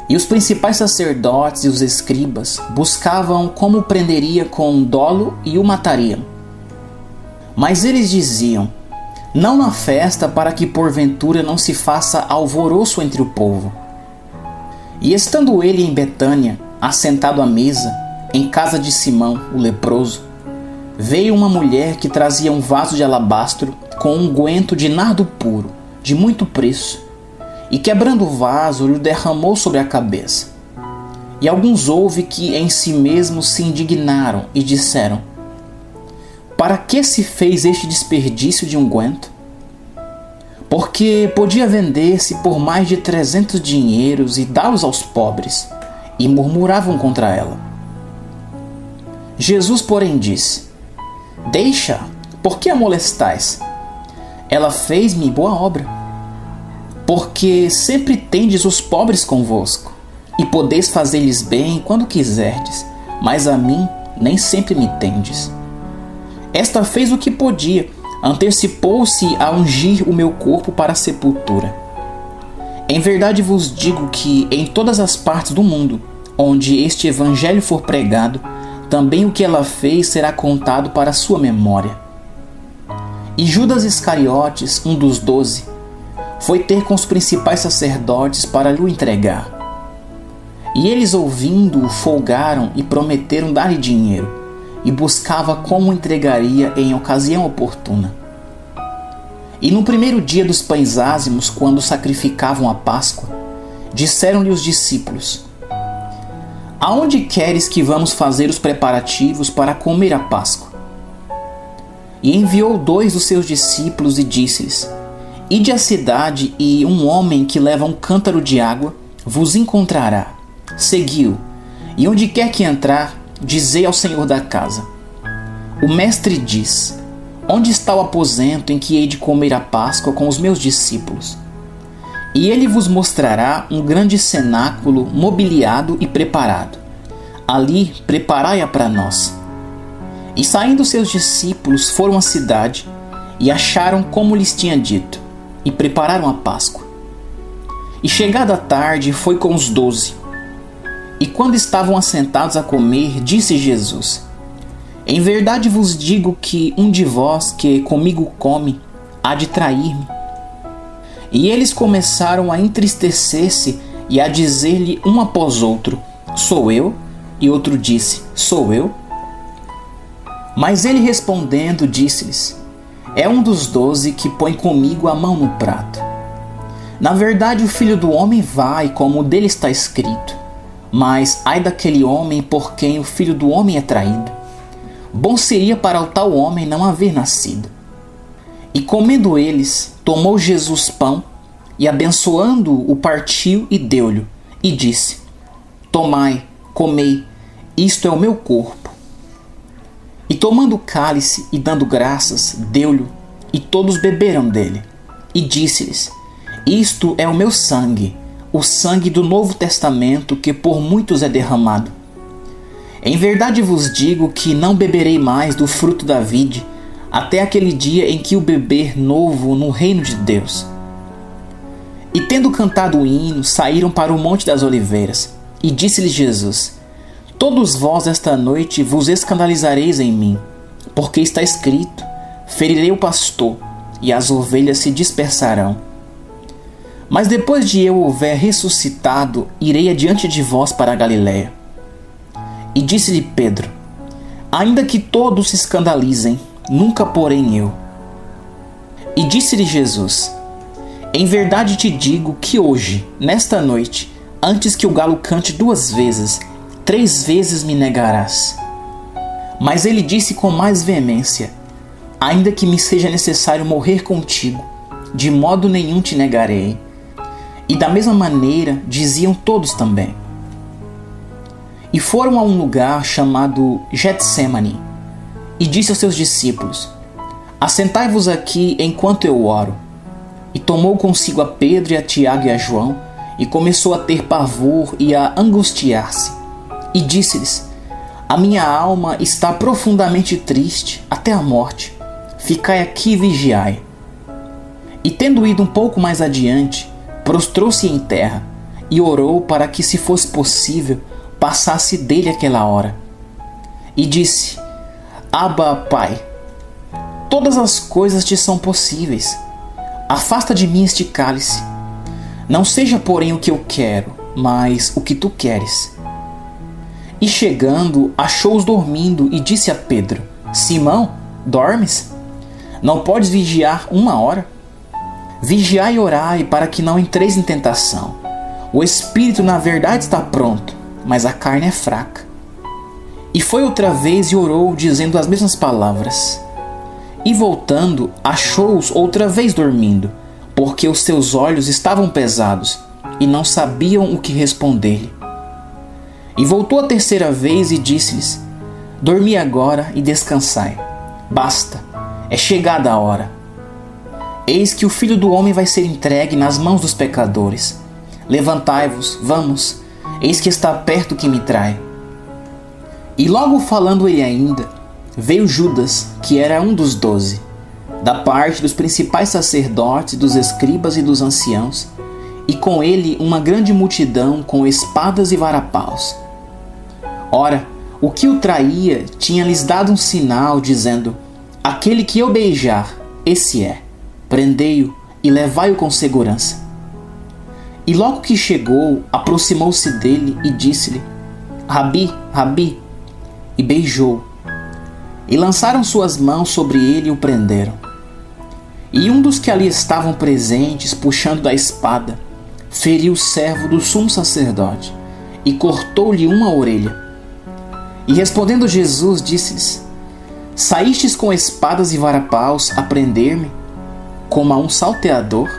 E os principais sacerdotes e os escribas buscavam como o prenderia com dolo e o matariam. Mas eles diziam, não na festa, para que porventura não se faça alvoroço entre o povo. E estando ele em Betânia, assentado à mesa, em casa de Simão, o leproso, veio uma mulher que trazia um vaso de alabastro com um unguento de nardo puro, de muito preço, e quebrando o vaso, lhe derramou sobre a cabeça. E alguns houve que em si mesmos se indignaram e disseram, para que se fez este desperdício de unguento? Porque podia vender-se por mais de 300 dinheiros e dá-los aos pobres, e murmuravam contra ela. Jesus, porém, disse, deixa, por que a molestais? Ela fez-me boa obra. Porque sempre tendes os pobres convosco, e podeis fazer-lhes bem quando quiserdes, mas a mim nem sempre me tendes. Esta fez o que podia, antecipou-se a ungir o meu corpo para a sepultura. Em verdade vos digo que em todas as partes do mundo, onde este evangelho for pregado, também o que ela fez será contado para a sua memória. E Judas Iscariotes, um dos 12, foi ter com os principais sacerdotes para lhe entregar. E eles, ouvindo-o, folgaram e prometeram dar-lhe dinheiro, e buscava como o entregaria em ocasião oportuna. E no primeiro dia dos pães ázimos, quando sacrificavam a Páscoa, disseram-lhe os discípulos: Aonde queres que vamos fazer os preparativos para comer a Páscoa? E enviou 2 dos seus discípulos e disse-lhes: Ide à cidade, e um homem que leva um cântaro de água vos encontrará. Segui-o, e onde quer que entrar, dizei ao senhor da casa: O mestre diz: Onde está o aposento em que hei de comer a Páscoa com os meus discípulos? E ele vos mostrará um grande cenáculo mobiliado e preparado. Ali preparai-a para nós. E saindo seus discípulos foram à cidade e acharam como lhes tinha dito, e prepararam a Páscoa. E chegada a tarde foi com os 12. E quando estavam assentados a comer, disse Jesus: Em verdade vos digo que um de vós que comigo come há de trair-me. E eles começaram a entristecer-se e a dizer-lhe um após outro: Sou eu? E outro disse: Sou eu? Mas ele respondendo disse-lhes: É um dos 12 que põe comigo a mão no prato. Na verdade o Filho do Homem vai, como dele está escrito. Mas ai daquele homem por quem o Filho do Homem é traído. Bom seria para o tal homem não haver nascido. E comendo eles, tomou Jesus pão, e abençoando-o, o partiu e deu-lhe, e disse: Tomai, comei, isto é o meu corpo. E tomando o cálice e dando graças, deu-lhe, e todos beberam dele. E disse-lhes: Isto é o meu sangue, o sangue do Novo Testamento, que por muitos é derramado. Em verdade vos digo que não beberei mais do fruto da vide, até aquele dia em que o beber novo no reino de Deus. E tendo cantado o hino, saíram para o Monte das Oliveiras. E disse-lhes Jesus: Todos vós esta noite vos escandalizareis em mim, porque está escrito: Ferirei o pastor, e as ovelhas se dispersarão. Mas depois de eu houver ressuscitado, irei adiante de vós para a Galiléia. E disse-lhe Pedro: Ainda que todos se escandalizem, nunca porém eu. E disse-lhe Jesus: Em verdade te digo que hoje, nesta noite, antes que o galo cante 2 vezes, 3 vezes me negarás. Mas ele disse com mais veemência: Ainda que me seja necessário morrer contigo, de modo nenhum te negarei. E da mesma maneira diziam todos também. E foram a um lugar chamado Getsêmani, e disse aos seus discípulos: Assentai-vos aqui enquanto eu oro. E tomou consigo a Pedro e a Tiago e a João, e começou a ter pavor e a angustiar-se. E disse-lhes: A minha alma está profundamente triste, até a morte. Ficai aqui e vigiai. E tendo ido um pouco mais adiante, prostrou-se em terra, e orou para que, se fosse possível, passasse dele aquela hora. E disse: Abba, Pai, todas as coisas te são possíveis. Afasta de mim este cálice. Não seja, porém, o que eu quero, mas o que tu queres. E chegando, achou-os dormindo e disse a Pedro: Simão, dormes? Não podes vigiar 1 hora? Vigiai e orai para que não entreis em tentação. O espírito, na verdade, está pronto, mas a carne é fraca. E foi outra vez e orou, dizendo as mesmas palavras. E voltando, achou-os outra vez dormindo, porque os seus olhos estavam pesados, e não sabiam o que responder-lhe. E voltou a 3ª vez e disse-lhes: Dormi agora e descansai. Basta, é chegada a hora. Eis que o Filho do Homem vai ser entregue nas mãos dos pecadores. Levantai-vos, vamos, eis que está perto o que me trai. E logo falando ele ainda, veio Judas, que era um dos 12, da parte dos principais sacerdotes, dos escribas e dos anciãos, e com ele uma grande multidão com espadas e varapaus. Ora, o que o traía tinha-lhes dado um sinal, dizendo: Aquele que eu beijar, esse é. Prendei-o e levai-o com segurança. E logo que chegou, aproximou-se dele e disse-lhe: Rabi, Rabi, e beijou-o. E lançaram suas mãos sobre ele e o prenderam. E um dos que ali estavam presentes, puxando da espada, feriu o servo do sumo sacerdote e cortou-lhe uma orelha. E respondendo Jesus, disse-lhes: Saístes com espadas e varapaus a prender-me, como a um salteador?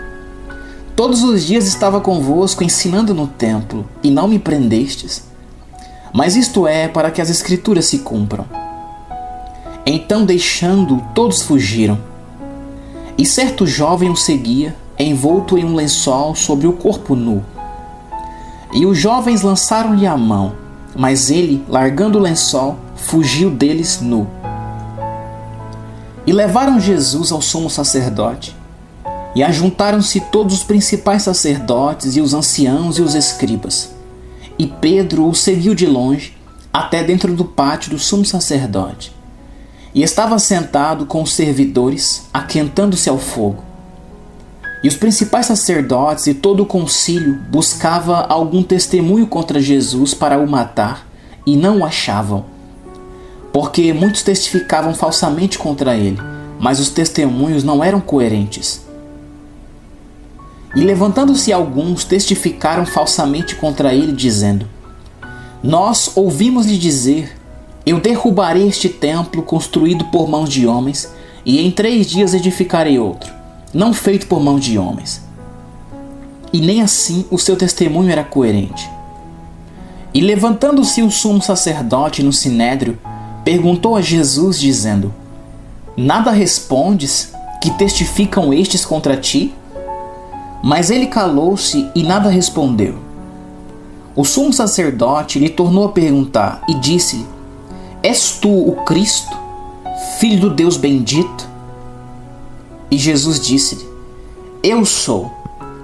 Todos os dias estava convosco ensinando no templo, e não me prendestes. Mas isto é para que as Escrituras se cumpram. Então, deixando-o, todos fugiram. E certo jovem o seguia, envolto em um lençol sobre o corpo nu. E os jovens lançaram-lhe a mão, mas ele, largando o lençol, fugiu deles nu. E levaram Jesus ao sumo sacerdote. E ajuntaram-se todos os principais sacerdotes e os anciãos e os escribas. E Pedro o seguiu de longe, até dentro do pátio do sumo sacerdote. E estava sentado com os servidores, aquentando-se ao fogo. E os principais sacerdotes e todo o concílio buscava algum testemunho contra Jesus para o matar, e não o achavam. Porque muitos testificavam falsamente contra ele, mas os testemunhos não eram coerentes. E levantando-se alguns, testificaram falsamente contra ele, dizendo: Nós ouvimos-lhe dizer: Eu derrubarei este templo construído por mãos de homens, e em 3 dias edificarei outro, não feito por mãos de homens. E nem assim o seu testemunho era coerente. E levantando-se o sumo sacerdote no sinédrio, perguntou a Jesus, dizendo: Nada respondes que testificam estes contra ti? Mas ele calou-se e nada respondeu. O sumo sacerdote lhe tornou a perguntar e disse-lhe: És tu o Cristo, Filho do Deus bendito? E Jesus disse-lhe: Eu sou,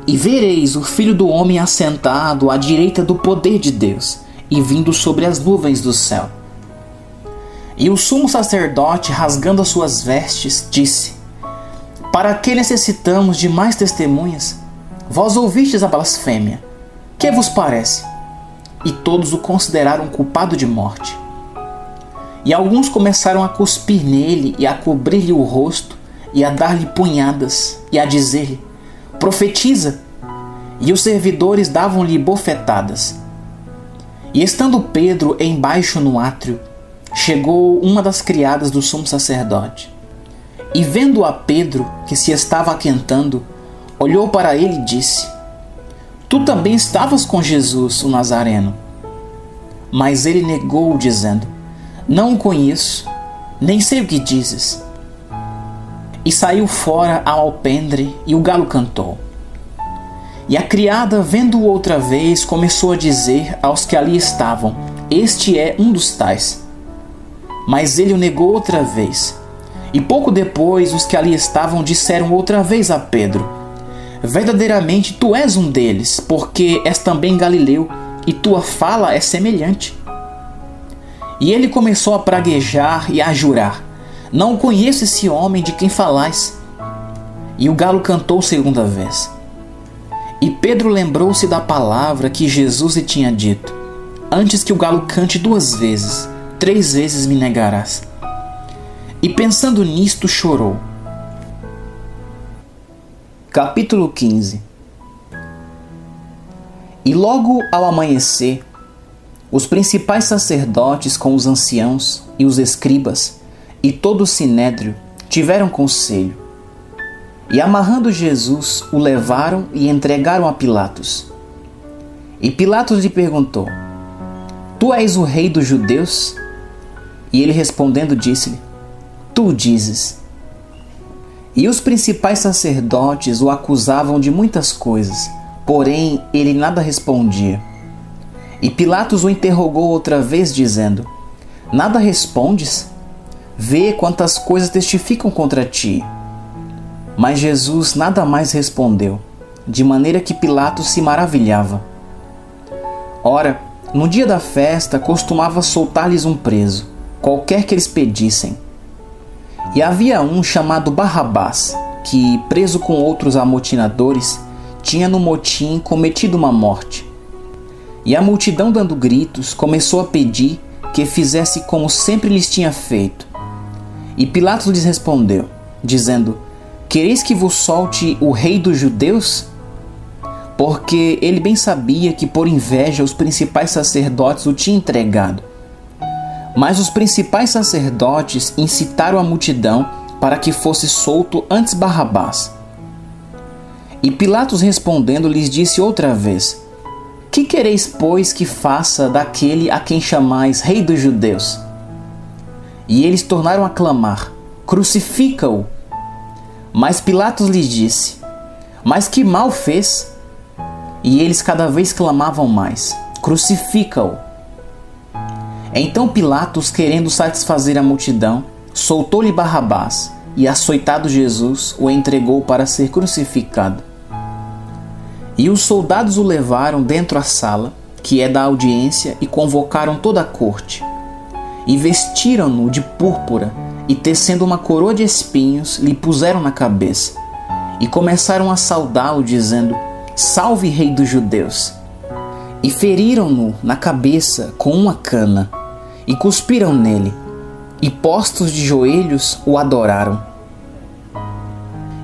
e vereis o Filho do Homem assentado à direita do poder de Deus e vindo sobre as nuvens do céu. E o sumo sacerdote, rasgando as suas vestes, disse: Para que necessitamos de mais testemunhas? Vós ouvistes a blasfêmia. Que vos parece? E todos o consideraram culpado de morte. E alguns começaram a cuspir nele e a cobrir-lhe o rosto e a dar-lhe punhadas e a dizer-lhe: Profetiza! E os servidores davam-lhe bofetadas. E estando Pedro embaixo no átrio, chegou uma das criadas do sumo sacerdote. E vendo a Pedro, que se estava aquentando, olhou para ele e disse: Tu também estavas com Jesus, o Nazareno. Mas ele negou, dizendo: Não o conheço, nem sei o que dizes. E saiu fora ao alpendre, e o galo cantou. E a criada, vendo-o outra vez, começou a dizer aos que ali estavam: Este é um dos tais. Mas ele o negou outra vez. E pouco depois, os que ali estavam disseram outra vez a Pedro: Verdadeiramente tu és um deles, porque és também galileu, e tua fala é semelhante. E ele começou a praguejar e a jurar: Não conheço esse homem de quem falais. E o galo cantou 2ª vez. E Pedro lembrou-se da palavra que Jesus lhe tinha dito: Antes que o galo cante 2 vezes, 3 vezes me negarás. E pensando nisto, chorou. Capítulo 15. E logo ao amanhecer, os principais sacerdotes com os anciãos e os escribas e todo o sinédrio tiveram conselho. E amarrando Jesus, o levaram e entregaram a Pilatos. E Pilatos lhe perguntou: Tu és o rei dos judeus? E ele respondendo disse-lhe: Tu o dizes. E os principais sacerdotes o acusavam de muitas coisas, porém ele nada respondia. E Pilatos o interrogou outra vez, dizendo: Nada respondes? Vê quantas coisas testificam contra ti. Mas Jesus nada mais respondeu, de maneira que Pilatos se maravilhava. Ora, no dia da festa costumava soltar-lhes um preso, qualquer que eles pedissem. E havia um chamado Barrabás, que, preso com outros amotinadores, tinha no motim cometido uma morte. E a multidão, dando gritos, começou a pedir que fizesse como sempre lhes tinha feito. E Pilatos lhes respondeu, dizendo: Quereis que vos solte o rei dos judeus? Porque ele bem sabia que por inveja os principais sacerdotes o tinham entregado. Mas os principais sacerdotes incitaram a multidão para que fosse solto antes Barrabás. E Pilatos respondendo lhes disse outra vez: Que quereis, pois, que faça daquele a quem chamais rei dos judeus? E eles tornaram a clamar: Crucifica-o! Mas Pilatos lhes disse: Mas que mal fez? E eles cada vez clamavam mais: Crucifica-o! Então Pilatos, querendo satisfazer a multidão, soltou-lhe Barrabás, e açoitado Jesus, o entregou para ser crucificado. E os soldados o levaram dentro à sala, que é da audiência, e convocaram toda a corte. E vestiram-no de púrpura, e tecendo uma coroa de espinhos, lhe puseram na cabeça. E começaram a saudá-lo, dizendo: Salve, Rei dos Judeus! E feriram-no na cabeça com uma cana, e cuspiram nele, e postos de joelhos o adoraram.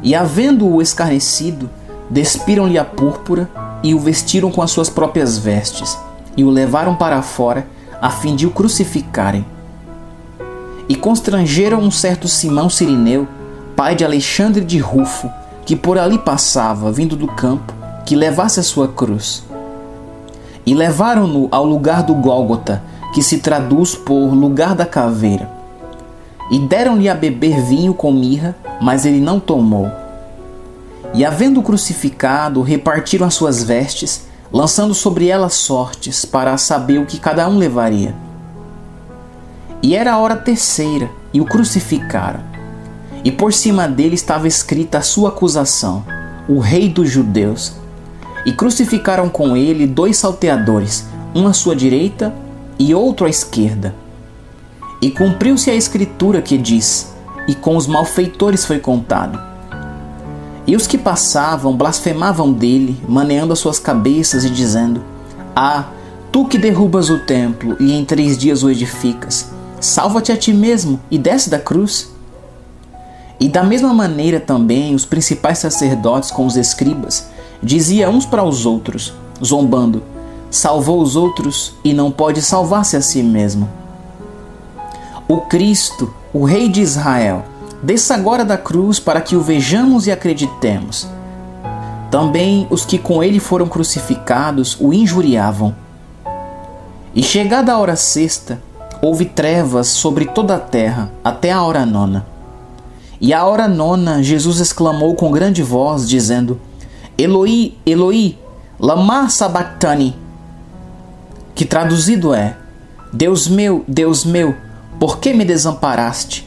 E havendo-o escarnecido, despiram-lhe a púrpura e o vestiram com as suas próprias vestes, e o levaram para fora, a fim de o crucificarem. E constrangeram um certo Simão Cirineu, pai de Alexandre de Rufo, que por ali passava, vindo do campo, que levasse a sua cruz. E levaram-no ao lugar do Gólgota, que se traduz por lugar da caveira. E deram-lhe a beber vinho com mirra, mas ele não tomou. E havendo-o crucificado, repartiram as suas vestes, lançando sobre elas sortes, para saber o que cada um levaria. E era a hora terceira, e o crucificaram. E por cima dele estava escrita a sua acusação: o Rei dos Judeus. E crucificaram com ele 2 salteadores, um à sua direita e outro à esquerda. E cumpriu-se a escritura que diz: e com os malfeitores foi contado. E os que passavam blasfemavam dele, maneando as suas cabeças e dizendo: Ah, tu que derrubas o templo e em 3 dias o edificas, salva-te a ti mesmo e desce da cruz. E da mesma maneira também os principais sacerdotes com os escribas diziam uns para os outros, zombando: Salvou os outros e não pode salvar-se a si mesmo. O Cristo, o Rei de Israel, desça agora da cruz para que o vejamos e acreditemos. Também os que com ele foram crucificados o injuriavam. E chegada a hora sexta, houve trevas sobre toda a terra até a hora 9. E à hora 9 Jesus exclamou com grande voz, dizendo: Eloi, Eloi, lama sabachthani, que traduzido é: Deus meu, por que me desamparaste?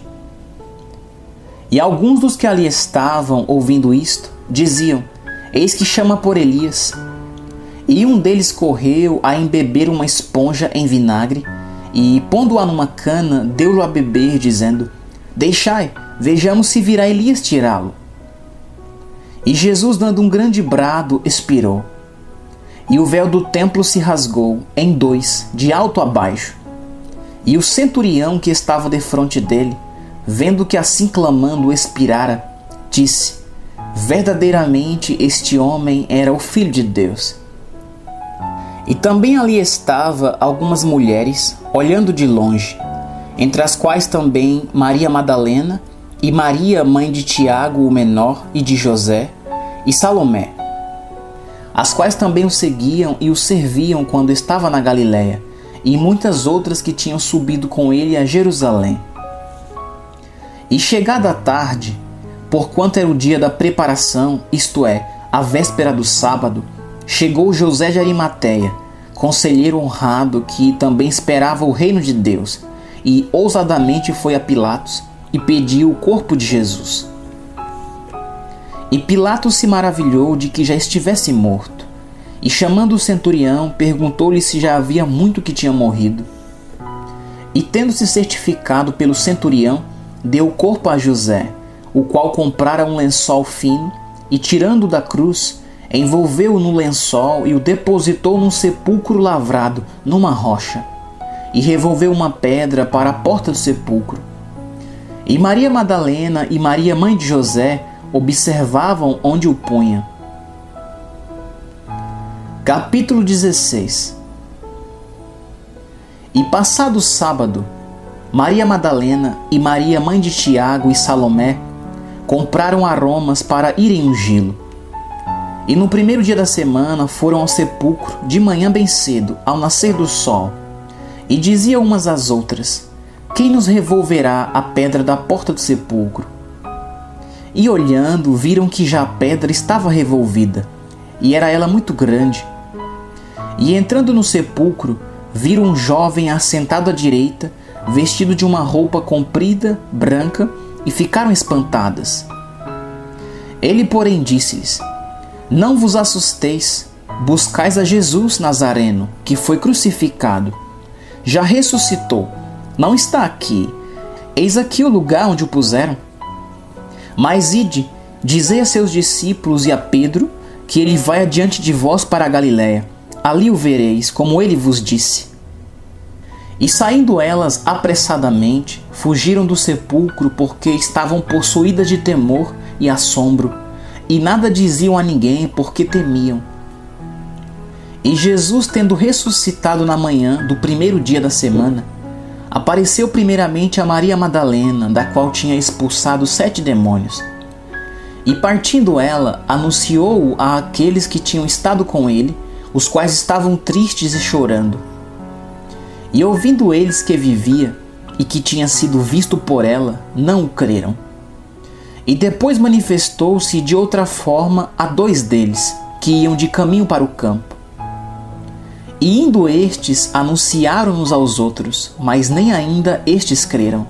E alguns dos que ali estavam, ouvindo isto, diziam: Eis que chama por Elias. E um deles correu a embeber uma esponja em vinagre, e, pondo-a numa cana, deu-lhe a beber, dizendo: Deixai, vejamos se virá Elias tirá-lo. E Jesus, dando um grande brado, expirou. E o véu do templo se rasgou em 2, de alto a baixo. E o centurião que estava defronte dele, vendo que assim clamando expirara, disse: Verdadeiramente este homem era o Filho de Deus. E também ali estava algumas mulheres, olhando de longe, entre as quais também Maria Madalena, e Maria, mãe de Tiago o menor e de José, e Salomé, as quais também o seguiam e o serviam quando estava na Galiléia, e muitas outras que tinham subido com ele a Jerusalém. E chegada a tarde, porquanto era o dia da preparação, isto é, a véspera do sábado, chegou José de Arimateia, conselheiro honrado que também esperava o reino de Deus, e ousadamente foi a Pilatos e pediu o corpo de Jesus. E Pilatos se maravilhou de que já estivesse morto, e chamando o centurião, perguntou-lhe se já havia muito que tinha morrido. E tendo-se certificado pelo centurião, deu o corpo a José, o qual comprara um lençol fino e, tirando da cruz, envolveu-o no lençol e o depositou num sepulcro lavrado numa rocha, e revolveu uma pedra para a porta do sepulcro. E Maria Madalena e Maria, mãe de José, observavam onde o punha. Capítulo 16. E passado o sábado, Maria Madalena e Maria, mãe de Tiago e Salomé, compraram aromas para irem ungí-lo. E no primeiro dia da semana foram ao sepulcro de manhã bem cedo, ao nascer do sol. E diziam umas às outras: quem nos revolverá a pedra da porta do sepulcro? E olhando, viram que já a pedra estava revolvida, e era ela muito grande. E entrando no sepulcro, viram um jovem assentado à direita, vestido de uma roupa comprida, branca, e ficaram espantadas. Ele, porém, disse-lhes: não vos assusteis, buscais a Jesus Nazareno, que foi crucificado. Já ressuscitou, não está aqui. Eis aqui o lugar onde o puseram. Mas ide, dizei a seus discípulos e a Pedro, que ele vai adiante de vós para a Galiléia. Ali o vereis, como ele vos disse. E saindo elas apressadamente, fugiram do sepulcro, porque estavam possuídas de temor e assombro, e nada diziam a ninguém, porque temiam. E Jesus, tendo ressuscitado na manhã do primeiro dia da semana, apareceu primeiramente a Maria Madalena, da qual tinha expulsado 7 demônios. E partindo ela, anunciou-o a aqueles que tinham estado com ele, os quais estavam tristes e chorando. E ouvindo eles que vivia e que tinha sido visto por ela, não o creram. E depois manifestou-se de outra forma a 2 deles, que iam de caminho para o campo. E indo estes, anunciaram-nos aos outros, mas nem ainda estes creram.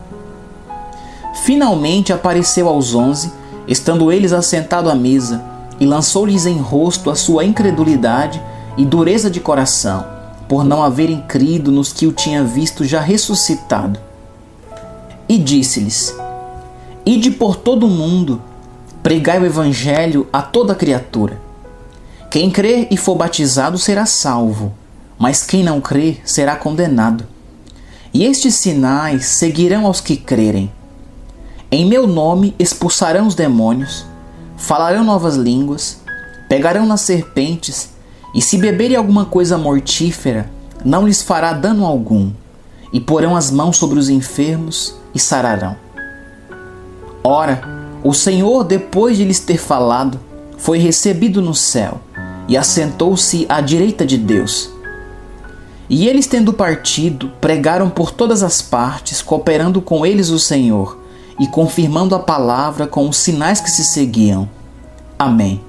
Finalmente apareceu aos 11, estando eles assentados à mesa, e lançou-lhes em rosto a sua incredulidade e dureza de coração, por não haverem crido nos que o tinha visto já ressuscitado. E disse-lhes: ide por todo o mundo, pregai o evangelho a toda criatura. Quem crer e for batizado será salvo, mas quem não crer será condenado. E estes sinais seguirão aos que crerem. Em meu nome expulsarão os demônios, falarão novas línguas, pegarão nas serpentes, e se beberem alguma coisa mortífera, não lhes fará dano algum, e porão as mãos sobre os enfermos e sararão. Ora, o Senhor, depois de lhes ter falado, foi recebido no céu, e assentou-se à direita de Deus. E eles, tendo partido, pregaram por todas as partes, cooperando com eles o Senhor, e confirmando a palavra com os sinais que se seguiam. Amém.